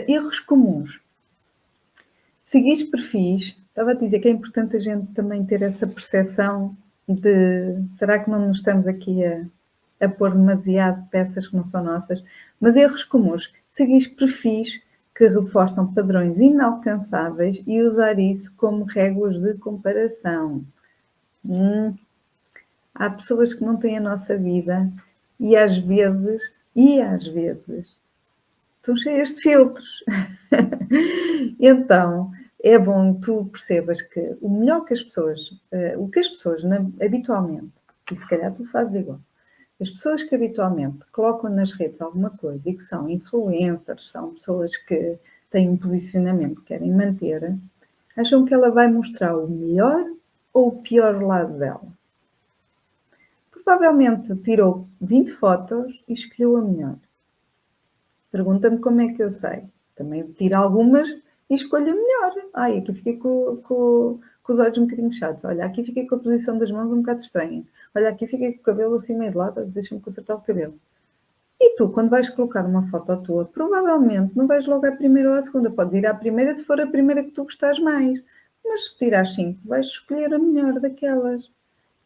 Erros comuns. Seguir perfis, estava a dizer que é importante a gente também ter essa percepção de será que não nos estamos aqui a pôr demasiado peças que não são nossas, mas erros comuns, seguir perfis que reforçam padrões inalcançáveis e usar isso como réguas de comparação. Há pessoas que não têm a nossa vida e às vezes, estão cheias de filtros. Então, é bom que tu percebas que o melhor que as pessoas, o que as pessoas habitualmente, e se calhar tu fazes igual, as pessoas que habitualmente colocam nas redes alguma coisa e que são influencers, são pessoas que têm um posicionamento que querem manter, acham que ela vai mostrar o melhor ou o pior lado dela. Provavelmente tirou 20 fotos e escolheu a melhor. Pergunta-me como é que eu sei. Também tiro algumas e escolho a melhor. Aqui fiquei com os olhos um bocadinho fechados. Olha, aqui fiquei com a posição das mãos um bocado estranha. Olha, aqui fiquei com o cabelo assim meio de lado, deixa-me consertar o cabelo. E tu, quando vais colocar uma foto tua, provavelmente não vais logo à primeira ou à segunda. Podes ir à primeira se for a primeira que tu gostares mais. Mas se tirares 5, vais escolher a melhor daquelas.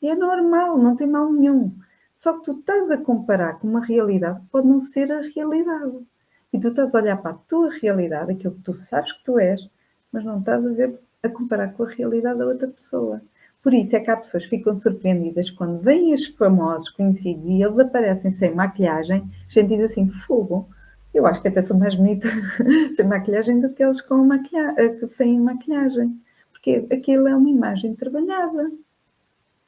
E é normal, não tem mal nenhum. Só que tu estás a comparar com uma realidade que pode não ser a realidade. E tu estás a olhar para a tua realidade, aquilo que tu sabes que tu és, mas não estás a ver, a comparar com a realidade da outra pessoa. Por isso é que há pessoas que ficam surpreendidas quando vêm os famosos conhecidos e eles aparecem sem maquilhagem. A gente diz assim, fogo, eu acho que até sou mais bonita sem maquilhagem do que eles com sem maquilhagem. Porque aquilo é uma imagem trabalhada.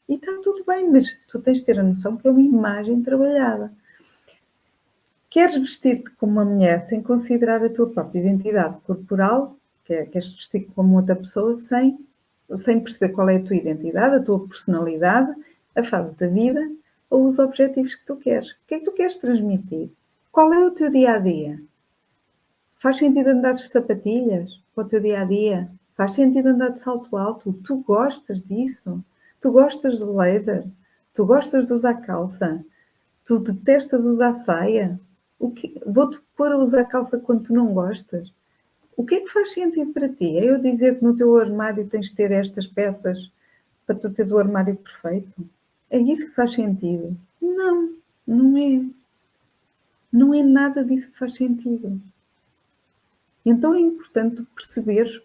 E está tudo bem, mas tu tens de ter a noção que é uma imagem trabalhada. Queres vestir-te como uma mulher sem considerar a tua própria identidade corporal, queres vestir como outra pessoa sem perceber qual é a tua identidade, a tua personalidade, a fase da vida ou os objetivos que tu queres. O que é que tu queres transmitir? Qual é o teu dia-a-dia? Faz sentido andar de sapatilhas para o teu dia-a-dia? Faz sentido andar de salto alto? Tu gostas disso? Tu gostas do blazer? Tu gostas de usar calça? Tu detestas usar saia? Vou-te pôr a usar calça quando tu não gostas? O que é que faz sentido para ti? É eu dizer que no teu armário tens de ter estas peças para tu teres o armário perfeito? É isso que faz sentido? Não, não é. Não é nada disso que faz sentido. Então é importante perceber,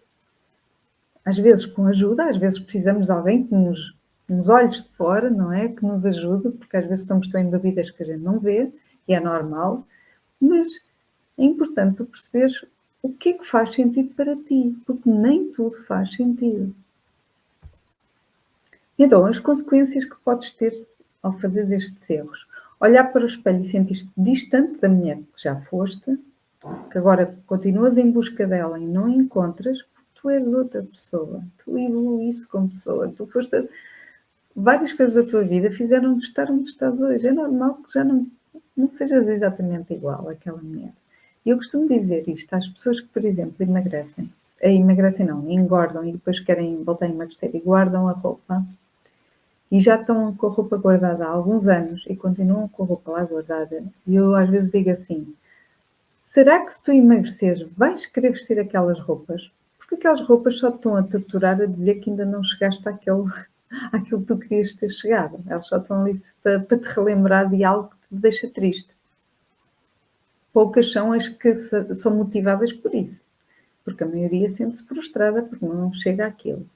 às vezes com ajuda, às vezes precisamos de alguém que nos olhos de fora, não é? Que nos ajude, porque às vezes estamos tão embebidas que a gente não vê, e é normal, mas é importante tu perceberes o que é que faz sentido para ti, porque nem tudo faz sentido. Então, as consequências que podes ter ao fazer estes erros. Olhar para o espelho e sentir-te distante da mulher que já foste, que agora continuas em busca dela e não encontras, porque tu és outra pessoa, tu evoluíste como pessoa, tu foste. Várias coisas da tua vida fizeram-te estar onde estás hoje. É normal que já não sejas exatamente igual àquela mulher. E eu costumo dizer isto às pessoas que, por exemplo, emagrecem não, engordam e depois querem voltar a emagrecer e guardam a roupa e já estão com a roupa guardada há alguns anos e continuam com a roupa lá guardada. E eu às vezes digo assim, será que se tu emagreceres vais querer vestir aquelas roupas? Porque aquelas roupas só te estão a torturar a dizer que ainda não chegaste àquilo que tu querias ter chegado. Elas só estão ali para te relembrar de algo que te deixa triste. Poucas são as que são motivadas por isso. Porque a maioria sente-se frustrada porque não chega àquilo.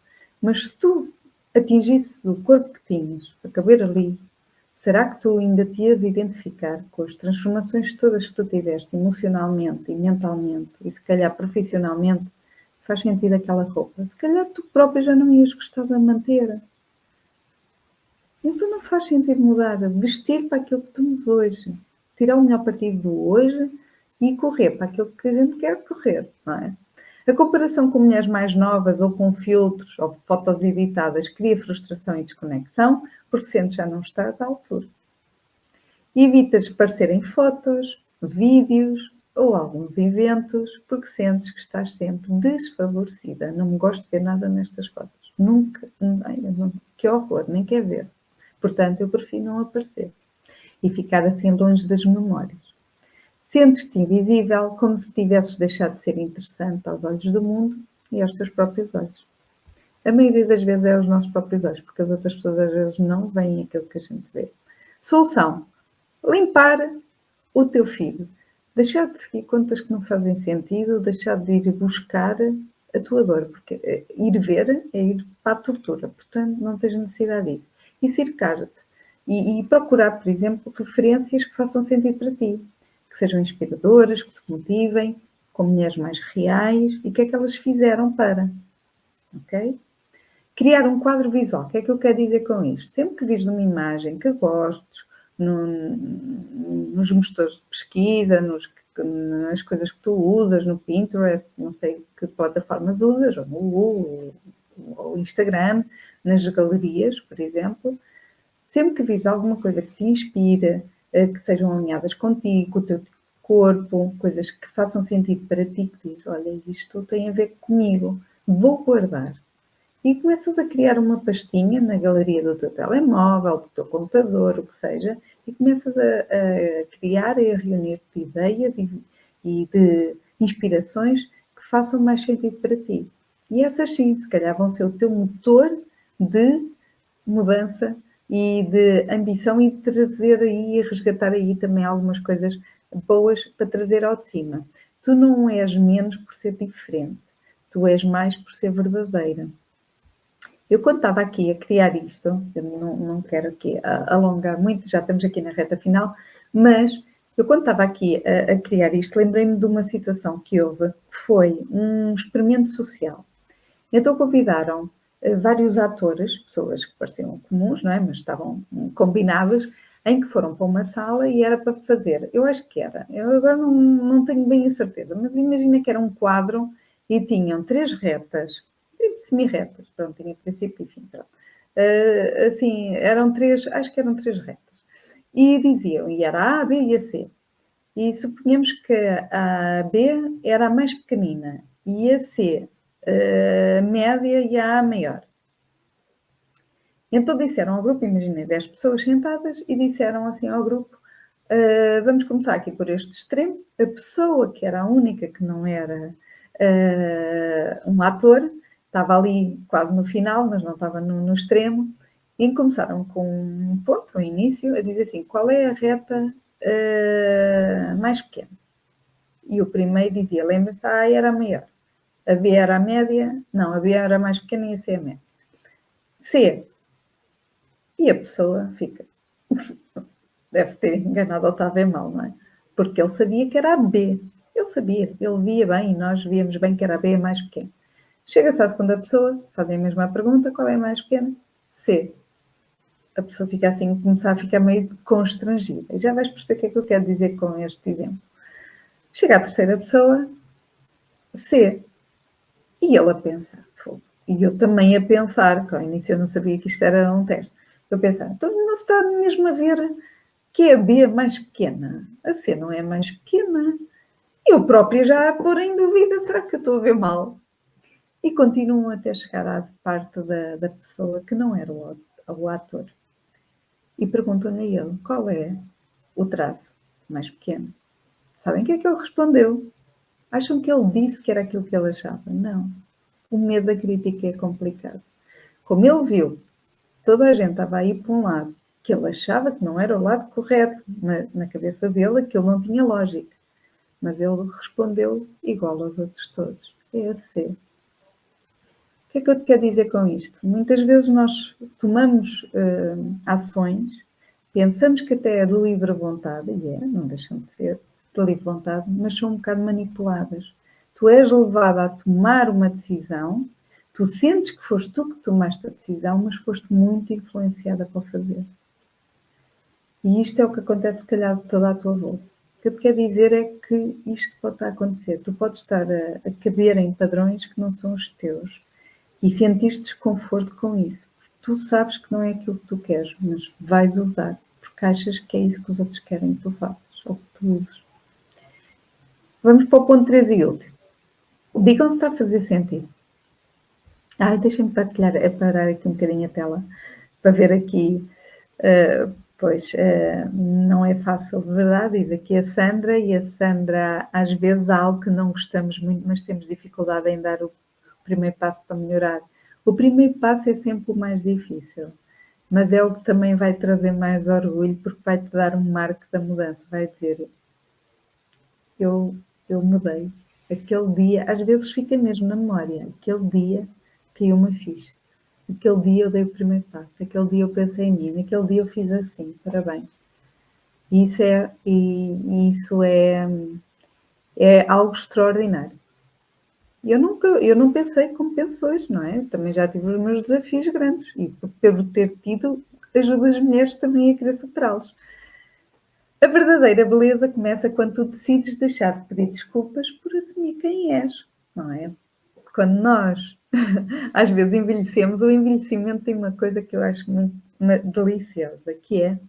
Mas se tu atingisses o corpo que tinhas para caber ali, será que tu ainda te ias identificar com as transformações todas que tu tiveste emocionalmente e mentalmente e se calhar profissionalmente? Faz sentido aquela roupa? Se calhar tu própria já não ias gostar de manter. Então não faz sentido mudar, vestir para aquilo que temos hoje, tirar o melhor partido do hoje e correr para aquilo que a gente quer correr, não é? A comparação com mulheres mais novas ou com filtros ou fotos editadas cria frustração e desconexão porque sentes que já não estás à altura. Evitas parecer em fotos, vídeos ou alguns eventos porque sentes que estás sempre desfavorecida. Não me gosto de ver nada nestas fotos. Nunca, ai, não, que horror, nem quer ver. Portanto, eu prefiro não aparecer e ficar assim longe das memórias. Sentes-te invisível, como se tivesses deixado de ser interessante aos olhos do mundo e aos teus próprios olhos. A maioria das vezes é aos nossos próprios olhos, porque as outras pessoas às vezes não veem aquilo que a gente vê. Solução: limpar o teu feed. Deixar de seguir contas que não fazem sentido, deixar de ir buscar a tua dor, porque ir ver é ir para a tortura, portanto não tens necessidade disso. E cercar-te. E procurar, por exemplo, referências que façam sentido para ti, que sejam inspiradoras, que te motivem, com mulheres mais reais e o que é que elas fizeram para. Ok? Criar um quadro visual. O que é que eu quero dizer com isto? Sempre que vires uma imagem que gostes, nos motores de pesquisa, nas coisas que tu usas, no Pinterest, não sei que plataformas usas, ou no Google, ou Instagram, nas galerias, por exemplo, sempre que vires alguma coisa que te inspira, que sejam alinhadas contigo, com o teu corpo, coisas que façam sentido para ti, que diz, olha, isto tem a ver comigo, vou guardar. e começas a criar uma pastinha na galeria do teu telemóvel, do teu computador, o que seja, e começas a criar e a reunir de ideias e de inspirações que façam mais sentido para ti. E essas sim, se calhar vão ser o teu motor de mudança e de ambição e de trazer aí, resgatar aí também algumas coisas boas para trazer ao de cima. Tu não és menos por ser diferente, tu és mais por ser verdadeira. Eu quando estava aqui a criar isto, eu não quero aqui alongar muito, já estamos aqui na reta final, mas eu quando estava aqui a criar isto, lembrei-me de uma situação que houve, que foi um experimento social. Então convidaram vários atores, pessoas que pareciam comuns, não é? Mas estavam combinadas, em que foram para uma sala e era para fazer, eu acho que era, eu agora não tenho bem a certeza, mas imagina que era um quadro e tinham 3 retas, semi-retas, pronto, tinha princípio e fim, pronto. Assim, eram 3, acho que eram 3 retas. E diziam, e era a, A, B e a C. E suponhamos que a B era a mais pequenina e a C a média e a maior. Então disseram ao grupo, imaginei 10 pessoas sentadas, e disseram assim ao grupo, vamos começar aqui por este extremo, a pessoa que era a única que não era um ator, estava ali quase no final, mas não estava no extremo, e começaram com um ponto, um início, a dizer assim, qual é a reta mais pequena? E o primeiro dizia, lembra-se, a A era a maior. A B era a média, não, a B era a mais pequena e a C é a média. C. E a pessoa fica, deve ter enganado ou está a ver mal, não é? Porque ele sabia que era a B. Ele sabia, ele via bem e nós víamos bem que era a B a mais pequena. Chega-se à segunda pessoa, fazem a mesma pergunta, qual é a mais pequena? C. A pessoa fica assim, começa a ficar meio constrangida. E já vais perceber o que é que eu quero dizer com este exemplo. Chega à terceira pessoa, C. E ele a pensar. E eu também a pensar, que ao início eu não sabia que isto era um teste. Eu pensar, então não se está mesmo a ver que é a B mais pequena. A C não é mais pequena. Eu própria já a pôr em dúvida, será que eu estou a ver mal? E continuam até chegar à parte da pessoa que não era o ator. E perguntam-lhe a ele, qual é o traço mais pequeno? Sabem o que é que ele respondeu? Acham que ele disse que era aquilo que ele achava? Não. O medo da crítica é complicado. Como ele viu, toda a gente estava a ir para um lado, que ele achava que não era o lado correto, na cabeça dele aquilo não tinha lógica. Mas ele respondeu igual aos outros todos. É assim. O que é que eu te quero dizer com isto? Muitas vezes nós tomamos ações, pensamos que até é de livre vontade, e é, não deixam de ser de livre vontade, mas são um bocado manipuladas. Tu és levado a tomar uma decisão, tu sentes que foste tu que tomaste a decisão, mas foste muito influenciada para o fazer. E isto é o que acontece, se calhar, de toda a tua volta. O que eu te quero dizer é que isto pode estar a acontecer. Tu podes estar a caber em padrões que não são os teus e sentiste desconforto com isso. Tu sabes que não é aquilo que tu queres, mas vais usar, porque achas que é isso que os outros querem que tu faças ou que tu uses. Vamos para o ponto 3 e último. Digam se está a fazer sentido. Deixem-me partilhar, parar aqui um bocadinho a tela para ver aqui. Não é fácil de verdade. E daqui a Sandra, e a Sandra às vezes há algo que não gostamos muito, mas temos dificuldade em dar o primeiro passo para melhorar. O primeiro passo é sempre o mais difícil, mas é o que também vai trazer mais orgulho, porque vai-te dar um marco da mudança, vai dizer, eu mudei. Aquele dia, às vezes fica mesmo na memória, aquele dia caiu uma ficha. Aquele dia eu dei o primeiro passo, aquele dia eu pensei em mim, naquele dia eu fiz assim, parabéns. E isso é algo extraordinário. Eu não pensei como penso hoje, não é? Também já tive os meus desafios grandes e por ter tido, ajuda as mulheres também a querer superá-los. A verdadeira beleza começa quando tu decides deixar de pedir desculpas por assumir quem és, não é? Quando nós, às vezes, envelhecemos, o envelhecimento tem uma coisa que eu acho muito deliciosa, que é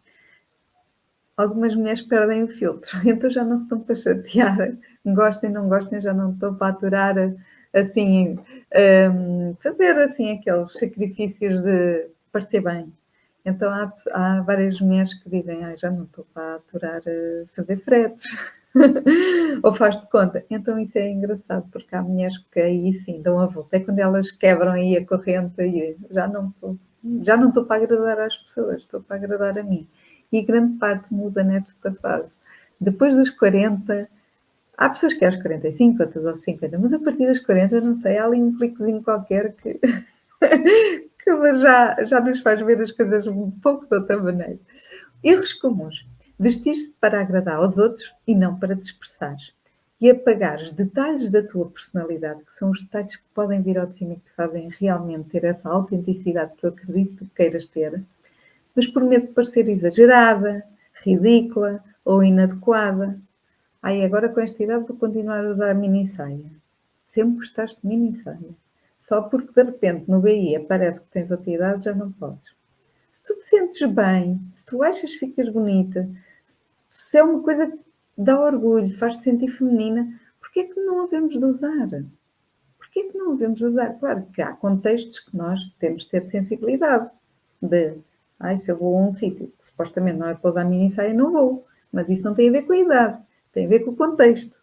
algumas mulheres perdem o filtro, então já não se estão para chatear, gostem, não gostem, já não estão para aturar assim, fazer assim aqueles sacrifícios de parecer bem. Então há várias mulheres que dizem: "Ai, já não estou para aturar, fazer fretes", ou faz de conta. Então isso é engraçado, porque há mulheres que aí sim dão a volta, é quando elas quebram aí a corrente e já não estou para agradar às pessoas, estou para agradar a mim. E grande parte muda nesta fase. Depois dos 40, há pessoas que aos 45, outras aos 50, mas a partir dos 40, não sei, há ali um cliquezinho qualquer que que já nos faz ver as coisas um pouco de outra maneira. Erros comuns: vestir-se para agradar aos outros e não para te expressares. E apagares detalhes da tua personalidade, que são os detalhes que podem vir ao de cima e que te fazem realmente ter essa autenticidade que eu acredito que queiras ter, mas por medo de parecer exagerada, ridícula ou inadequada. Ai, agora com esta idade vou continuar a usar mini saia. Sempre gostaste de mini saia. Só porque de repente no BI aparece que tens outra idade, já não podes. Se tu te sentes bem, se tu achas que ficas bonita, se é uma coisa que dá orgulho, faz-te sentir feminina, porquê é que não havemos de usar? Porquê é que não havemos de usar? Claro que há contextos que nós temos de ter sensibilidade. De, ai, se eu vou a um sítio que supostamente não é para usar mini saia, não vou. Mas isso não tem a ver com a idade, tem a ver com o contexto.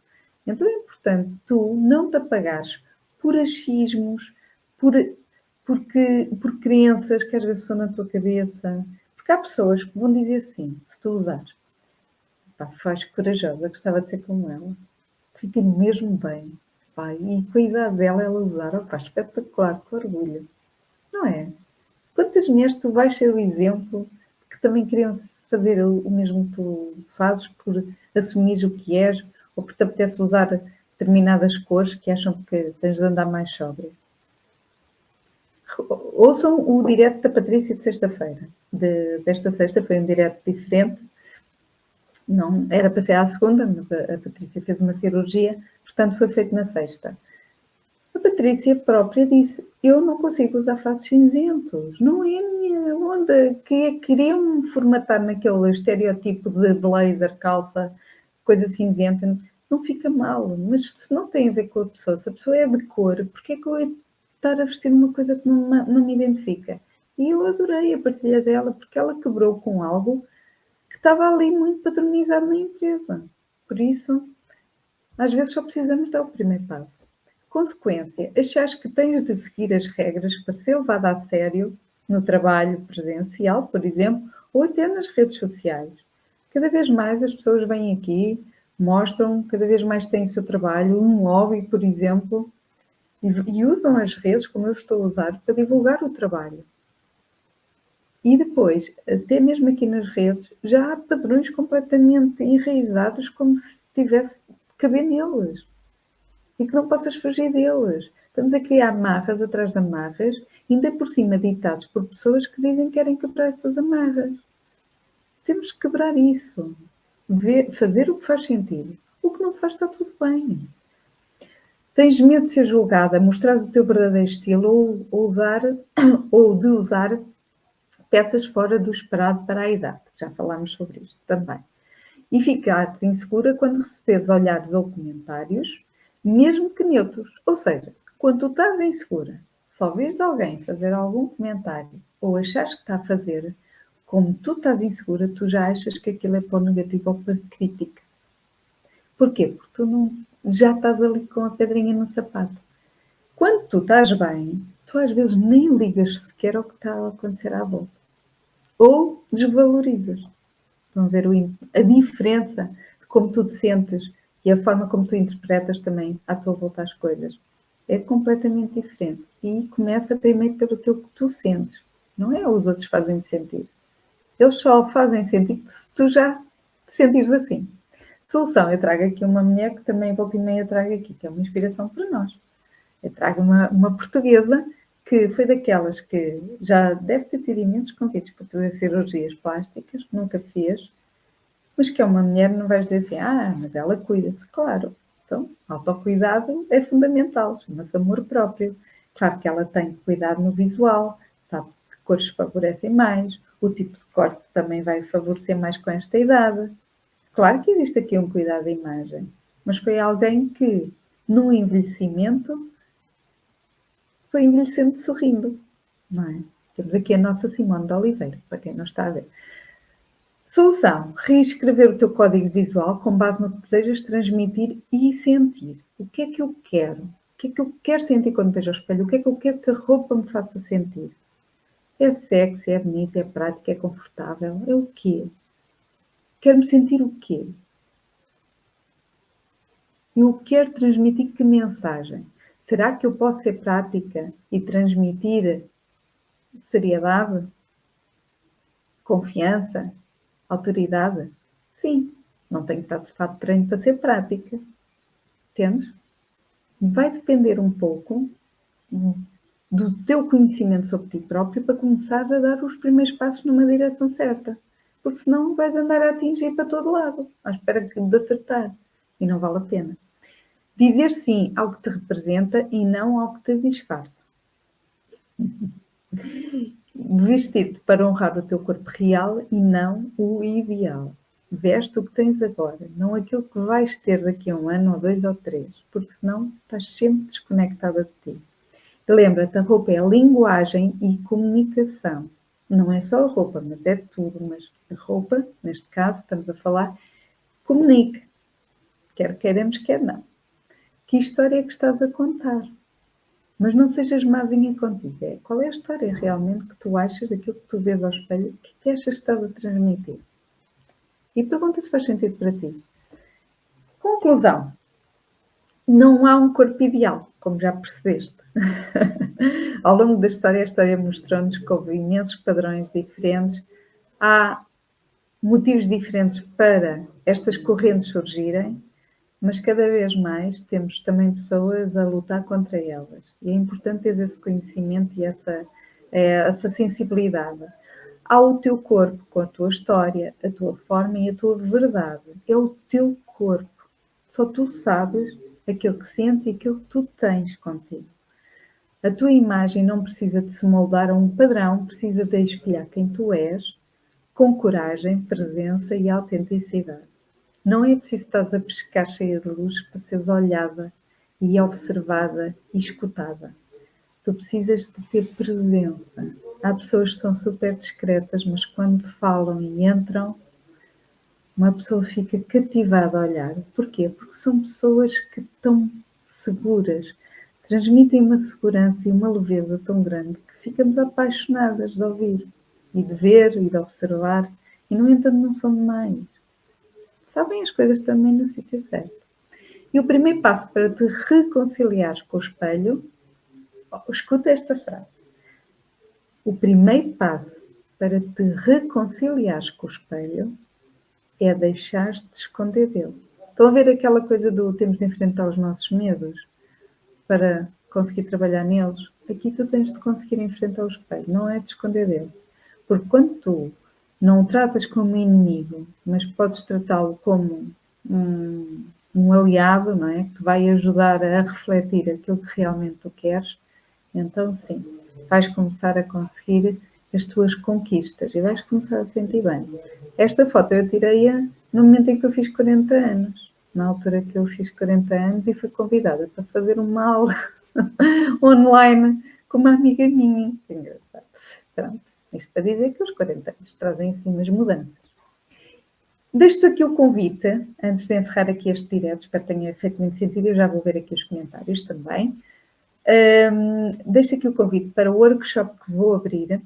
Então é importante tu não te apagares por achismos, por, por crenças que às vezes estão na tua cabeça. Porque há pessoas que vão dizer assim, se tu usares, pá, faz corajosa, gostava de ser como ela. Fica mesmo bem. Pá, e com a idade dela, ela usar, oh, pá, espetacular, que orgulho. Não é? Quantas mulheres tu vais ser o exemplo que também queriam fazer o mesmo que tu fazes por assumir o que és ou porque te apetece usar determinadas cores que acham que tens de andar mais sóbrio. Ouçam o direto da Patrícia de sexta-feira. Desta sexta foi um direto diferente. Não era para ser à segunda, mas a Patrícia fez uma cirurgia, portanto foi feito na sexta. A Patrícia própria disse: "Eu não consigo usar fatos cinzentos, não é a minha onda", que queriam-me formatar naquele estereótipo de blazer, calça, coisa cinzenta, não fica mal, mas se não tem a ver com a pessoa, se a pessoa é de cor, porque é que eu hei de estar a vestir uma coisa que não me identifica? E eu adorei a partilha dela, porque ela quebrou com algo que estava ali muito padronizado na empresa. Por isso, às vezes só precisamos dar o primeiro passo. Consequência: achares que tens de seguir as regras para ser levada a sério no trabalho presencial, por exemplo, ou até nas redes sociais. Cada vez mais as pessoas vêm aqui, mostram, cada vez mais têm o seu trabalho, um hobby, por exemplo, e usam as redes, como eu estou a usar, para divulgar o trabalho. E depois, até mesmo aqui nas redes, já há padrões completamente enraizados, como se tivesse que caber neles e que não possas fugir deles. Estamos a criar amarras atrás de amarras, ainda por cima ditados por pessoas que dizem que querem quebrar essas amarras. Temos que quebrar isso. Fazer o que faz sentido. O que não faz está tudo bem. Tens medo de ser julgada, mostrar o teu verdadeiro estilo ou de usar peças fora do esperado para a idade. Já falámos sobre isto também. E ficar-te insegura quando receberes olhares ou comentários, mesmo que neutros. Ou seja, quando tu estás insegura, só vês alguém fazer algum comentário ou achares que está a fazer, como tu estás insegura, tu já achas que aquilo é para o negativo ou para a crítica. Porquê? Porque tu não, já estás ali com a pedrinha no sapato. Quando tu estás bem, tu às vezes nem ligas sequer ao que está a acontecer à volta. Ou desvalorizas. Estão a ver a diferença de como tu te sentes e a forma como tu interpretas também à tua volta as coisas. É completamente diferente. E começa primeiro pelo aquilo que tu sentes. Não é os outros fazem-te sentir. Eles só fazem sentir se tu já te sentires assim. Solução, eu trago aqui uma mulher que também volta e meia trago aqui, que é uma inspiração para nós. Eu trago uma portuguesa que foi daquelas que já deve ter tido imensos convites para fazer cirurgias plásticas, nunca fez, mas que é uma mulher, não vais dizer assim, mas ela cuida-se. Claro, então, autocuidado é fundamental, chama-se amor próprio. Claro que ela tem cuidado no visual, sabe que cores favorecem mais, o tipo de corte também vai favorecer mais com esta idade. Claro que existe aqui um cuidado da imagem, mas foi alguém que, no envelhecimento, foi envelhecendo sorrindo, não é? Temos aqui a nossa Simone de Oliveira, para quem não está a ver. Solução: reescrever o teu código visual com base no que desejas transmitir e sentir. O que é que eu quero? O que é que eu quero sentir quando vejo ao espelho? O que é que eu quero que a roupa me faça sentir? É sexy, é bonita, é prática, é confortável? É o quê? Quero-me sentir o quê? Eu quero transmitir que mensagem? Será que eu posso ser prática e transmitir seriedade, confiança, autoridade? Sim, não tenho que estar de fato de treino para ser prática. Entendes? Vai depender um pouco do teu conhecimento sobre ti próprio para começares a dar os primeiros passos numa direção certa. Porque senão vais andar a atingir para todo lado, à espera de acertar. E não vale a pena. Dizer sim ao que te representa e não ao que te disfarça. Vestir-te para honrar o teu corpo real e não o ideal. Veste o que tens agora, não aquilo que vais ter daqui a 1 ano, ou 2 ou 3, porque senão estás sempre desconectada de ti. Lembra-te, a roupa é linguagem e comunicação. Não é só a roupa, mas é tudo. Mas a roupa, neste caso, estamos a falar, comunica. Quer queiramos, quer não. Que história é que estás a contar? Mas não sejas mazinha contigo. Qual é a história realmente que tu achas daquilo que tu vês ao espelho? O que é que achas que estás a transmitir? E pergunta se faz sentido para ti. Conclusão. Não há um corpo ideal, como já percebeste. Ao longo da história, a história mostrou-nos que houve imensos padrões diferentes. Há motivos diferentes para estas correntes surgirem, mas cada vez mais temos também pessoas a lutar contra elas. E é importante ter esse conhecimento e essa sensibilidade. Há o teu corpo com a tua história, a tua forma e a tua verdade. É o teu corpo. Só tu sabes aquilo que sentes e aquilo que tu tens contigo. A tua imagem não precisa de se moldar a um padrão, precisa de espelhar quem tu és, com coragem, presença e autenticidade. Não é preciso estar a pescar cheia de luz para seres olhada e observada e escutada. Tu precisas de ter presença. Há pessoas que são super discretas, mas quando falam e entram, uma pessoa fica cativada a olhar. Porquê? Porque são pessoas que estão seguras, transmitem uma segurança e uma leveza tão grande que ficamos apaixonadas de ouvir e de ver e de observar, e no entanto não são demais. Sabem as coisas também no sítio certo. E o primeiro passo para te reconciliares com o espelho, escuta esta frase. O primeiro passo para te reconciliares com o espelho é deixar-te de esconder dele. Estão a ver aquela coisa do temos de enfrentar os nossos medos para conseguir trabalhar neles? Aqui tu tens de conseguir enfrentar o espelho, não é de esconder dele. Porque quando tu não o tratas como inimigo, mas podes tratá-lo como um aliado, não é? Que te vai ajudar a refletir aquilo que realmente tu queres, então sim, vais começar a conseguir as tuas conquistas e vais começar a sentir bem. Esta foto eu tirei-a no momento em que eu fiz 40 anos. Na altura que eu fiz 40 anos e fui convidada para fazer uma aula online com uma amiga minha. Que engraçado. Pronto, isto para dizer que os 40 anos trazem em si umas mudanças. Deixo-te aqui o convite, antes de encerrar aqui este direto, espero que tenha feito muito sentido, eu já vou ver aqui os comentários também. Deixo aqui o convite para o workshop que vou abrir,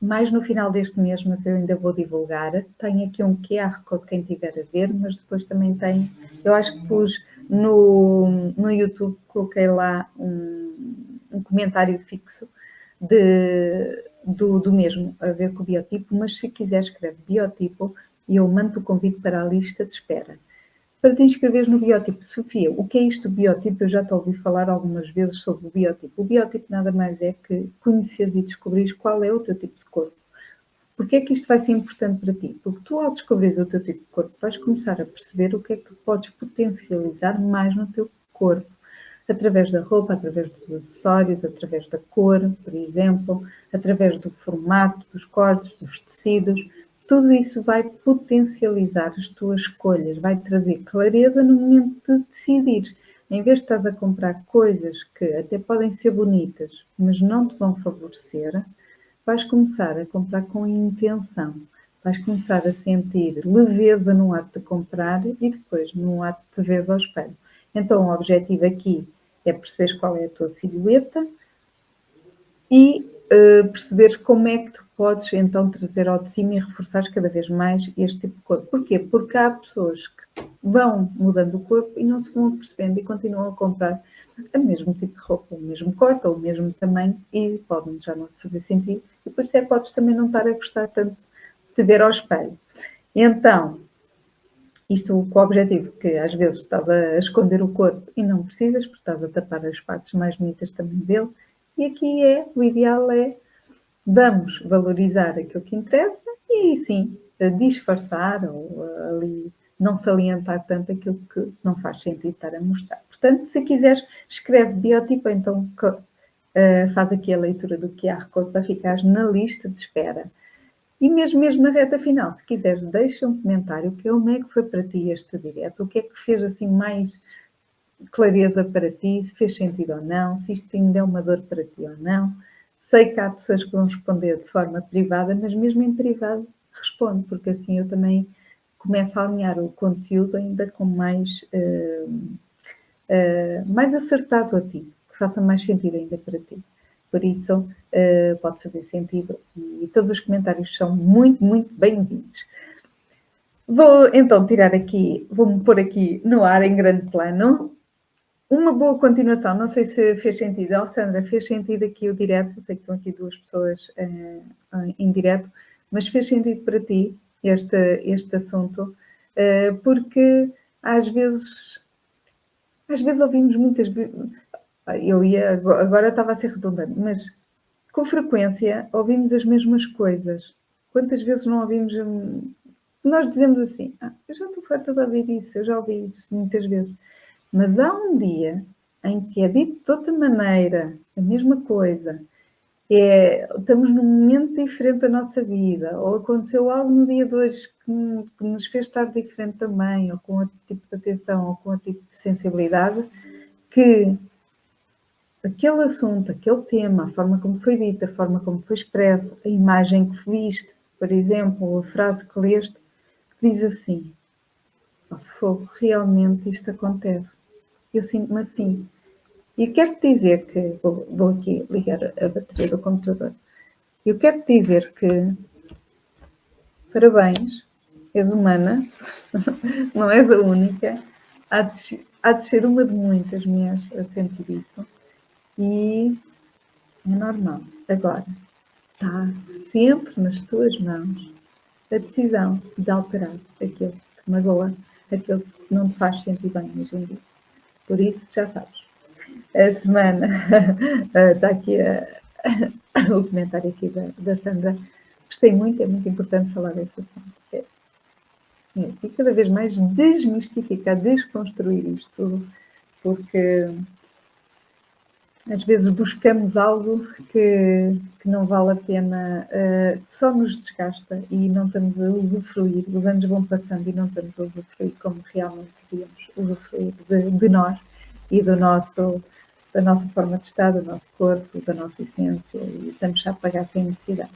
mais no final deste mês, mas eu ainda vou divulgar. Tenho aqui um QR Code, quem tiver a ver, mas depois também tenho, eu acho que pus no YouTube, coloquei lá um comentário fixo do mesmo, a ver com o biotipo, mas se quiser escreve biotipo e eu mando o convite para a lista de espera. Para te inscreveres no biotipo, Sofia, o que é isto do biotipo? Eu já te ouvi falar algumas vezes sobre o biotipo. O biotipo nada mais é que conheces e descobrires qual é o teu tipo de corpo. Porquê é que isto vai ser importante para ti? Porque tu, ao descobrires o teu tipo de corpo, vais começar a perceber o que é que tu podes potencializar mais no teu corpo. Através da roupa, através dos acessórios, através da cor, por exemplo, através do formato, dos cortes, dos tecidos. Tudo isso vai potencializar as tuas escolhas, vai trazer clareza no momento de decidir. em vez de estás a comprar coisas que até podem ser bonitas, mas não te vão favorecer, vais começar a comprar com intenção. Vais começar a sentir leveza no ato de comprar e depois no ato de ver ao espelho. Então, o objetivo aqui é perceberes qual é a tua silhueta e perceberes como é que tu podes então trazer ao de cima e reforçares cada vez mais este tipo de corpo. Porquê? Porque há pessoas que vão mudando o corpo e não se vão percebendo e continuam a comprar o mesmo tipo de roupa, o mesmo corte ou o mesmo tamanho e podem já não fazer sentido. E por isso é que podes também não estar a gostar tanto de ver ao espelho. Então, isto com o objetivo que às vezes estás a esconder o corpo e não precisas, porque estás a tapar as partes mais bonitas também dele. E aqui o ideal é, vamos valorizar aquilo que interessa e sim, disfarçar ou ali não salientar tanto aquilo que não faz sentido estar a mostrar. Portanto, se quiseres, escreve biotipo, então faz aqui a leitura do QR Code para ficares na lista de espera. E mesmo na reta final, se quiseres, deixa um comentário como é que foi para ti este direto, o que é que fez assim mais clareza para ti, se fez sentido ou não, se isto ainda é uma dor para ti ou não. Sei que há pessoas que vão responder de forma privada, mas mesmo em privado responde, porque assim eu também começo a alinhar o conteúdo ainda com mais acertado a ti, que faça mais sentido ainda para ti. Por isso, pode fazer sentido e todos os comentários são muito, muito bem-vindos. Vou então tirar aqui, vou-me pôr aqui no ar em grande plano. Uma boa continuação, não sei se fez sentido. Alessandra, fez sentido aqui o direto? Sei que estão aqui duas pessoas em direto, mas fez sentido para ti este assunto? Porque às vezes ouvimos muitas... agora estava a ser redundante, mas com frequência ouvimos as mesmas coisas. Quantas vezes não ouvimos... Nós dizemos assim, eu já estou farta de ouvir isso, eu já ouvi isso muitas vezes. Mas há um dia em que é dito de outra maneira, a mesma coisa, estamos num momento diferente da nossa vida, ou aconteceu algo no dia de hoje que nos fez estar diferente também, ou com outro tipo de atenção, ou com outro tipo de sensibilidade, que aquele assunto, aquele tema, a forma como foi dito, a forma como foi expresso, a imagem que viste, por exemplo, a frase que leste, diz assim, fogo, realmente isto acontece. Eu sinto-me assim. E quero-te dizer que, vou aqui ligar a bateria do computador, eu quero-te dizer que, parabéns, és humana, não és a única, há de ser uma de muitas mulheres a sentir isso. E é normal. Agora, está sempre nas tuas mãos a decisão de alterar aquilo que te magoa, aquilo que não te faz sentir bem hoje em dia. Por isso, já sabes. A semana está aqui o comentário aqui da Sandra. Gostei muito, é muito importante falar desse assunto. E cada vez mais desmistificar, desconstruir isto tudo, porque às vezes buscamos algo que não vale a pena, que só nos desgasta e não estamos a usufruir. Os anos vão passando e não estamos a usufruir como realmente devíamos usufruir de nós e da nossa forma de estar, do nosso corpo, da nossa essência, e estamos a pagar sem necessidade.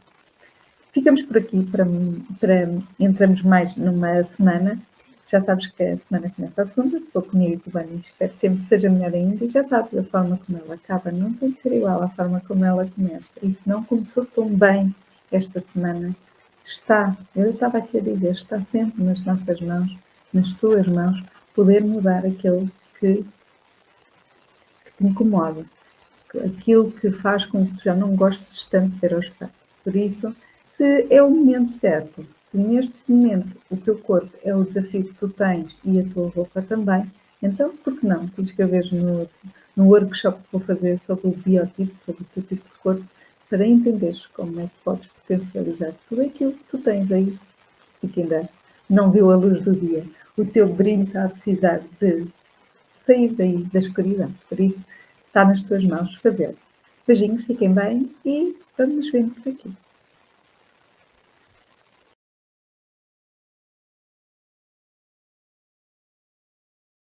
Ficamos por aqui para entramos mais numa semana. Já sabes que a semana começa a segunda, se for comigo e com o Bani, espero sempre que seja melhor ainda, e já sabes, a forma como ela acaba não tem de ser igual à forma como ela começa. E se não começou tão bem esta semana, eu estava aqui a dizer, está sempre nas nossas mãos, nas tuas mãos, poder mudar aquilo que te incomoda, aquilo que faz com que tu já não gostes tanto de ver ao espelho. Por isso, se é o momento certo, se neste momento o teu corpo é o desafio que tu tens e a tua roupa também, então, por que não? Tu escreves no workshop que vou fazer sobre o biotipo, sobre o teu tipo de corpo, para entenderes como é que podes potencializar tudo aquilo que tu tens aí e que ainda não viu a luz do dia. O teu brilho está a precisar de sair daí da escuridão. Por isso, está nas tuas mãos fazer. Beijinhos, fiquem bem e vamos nos ver por aqui.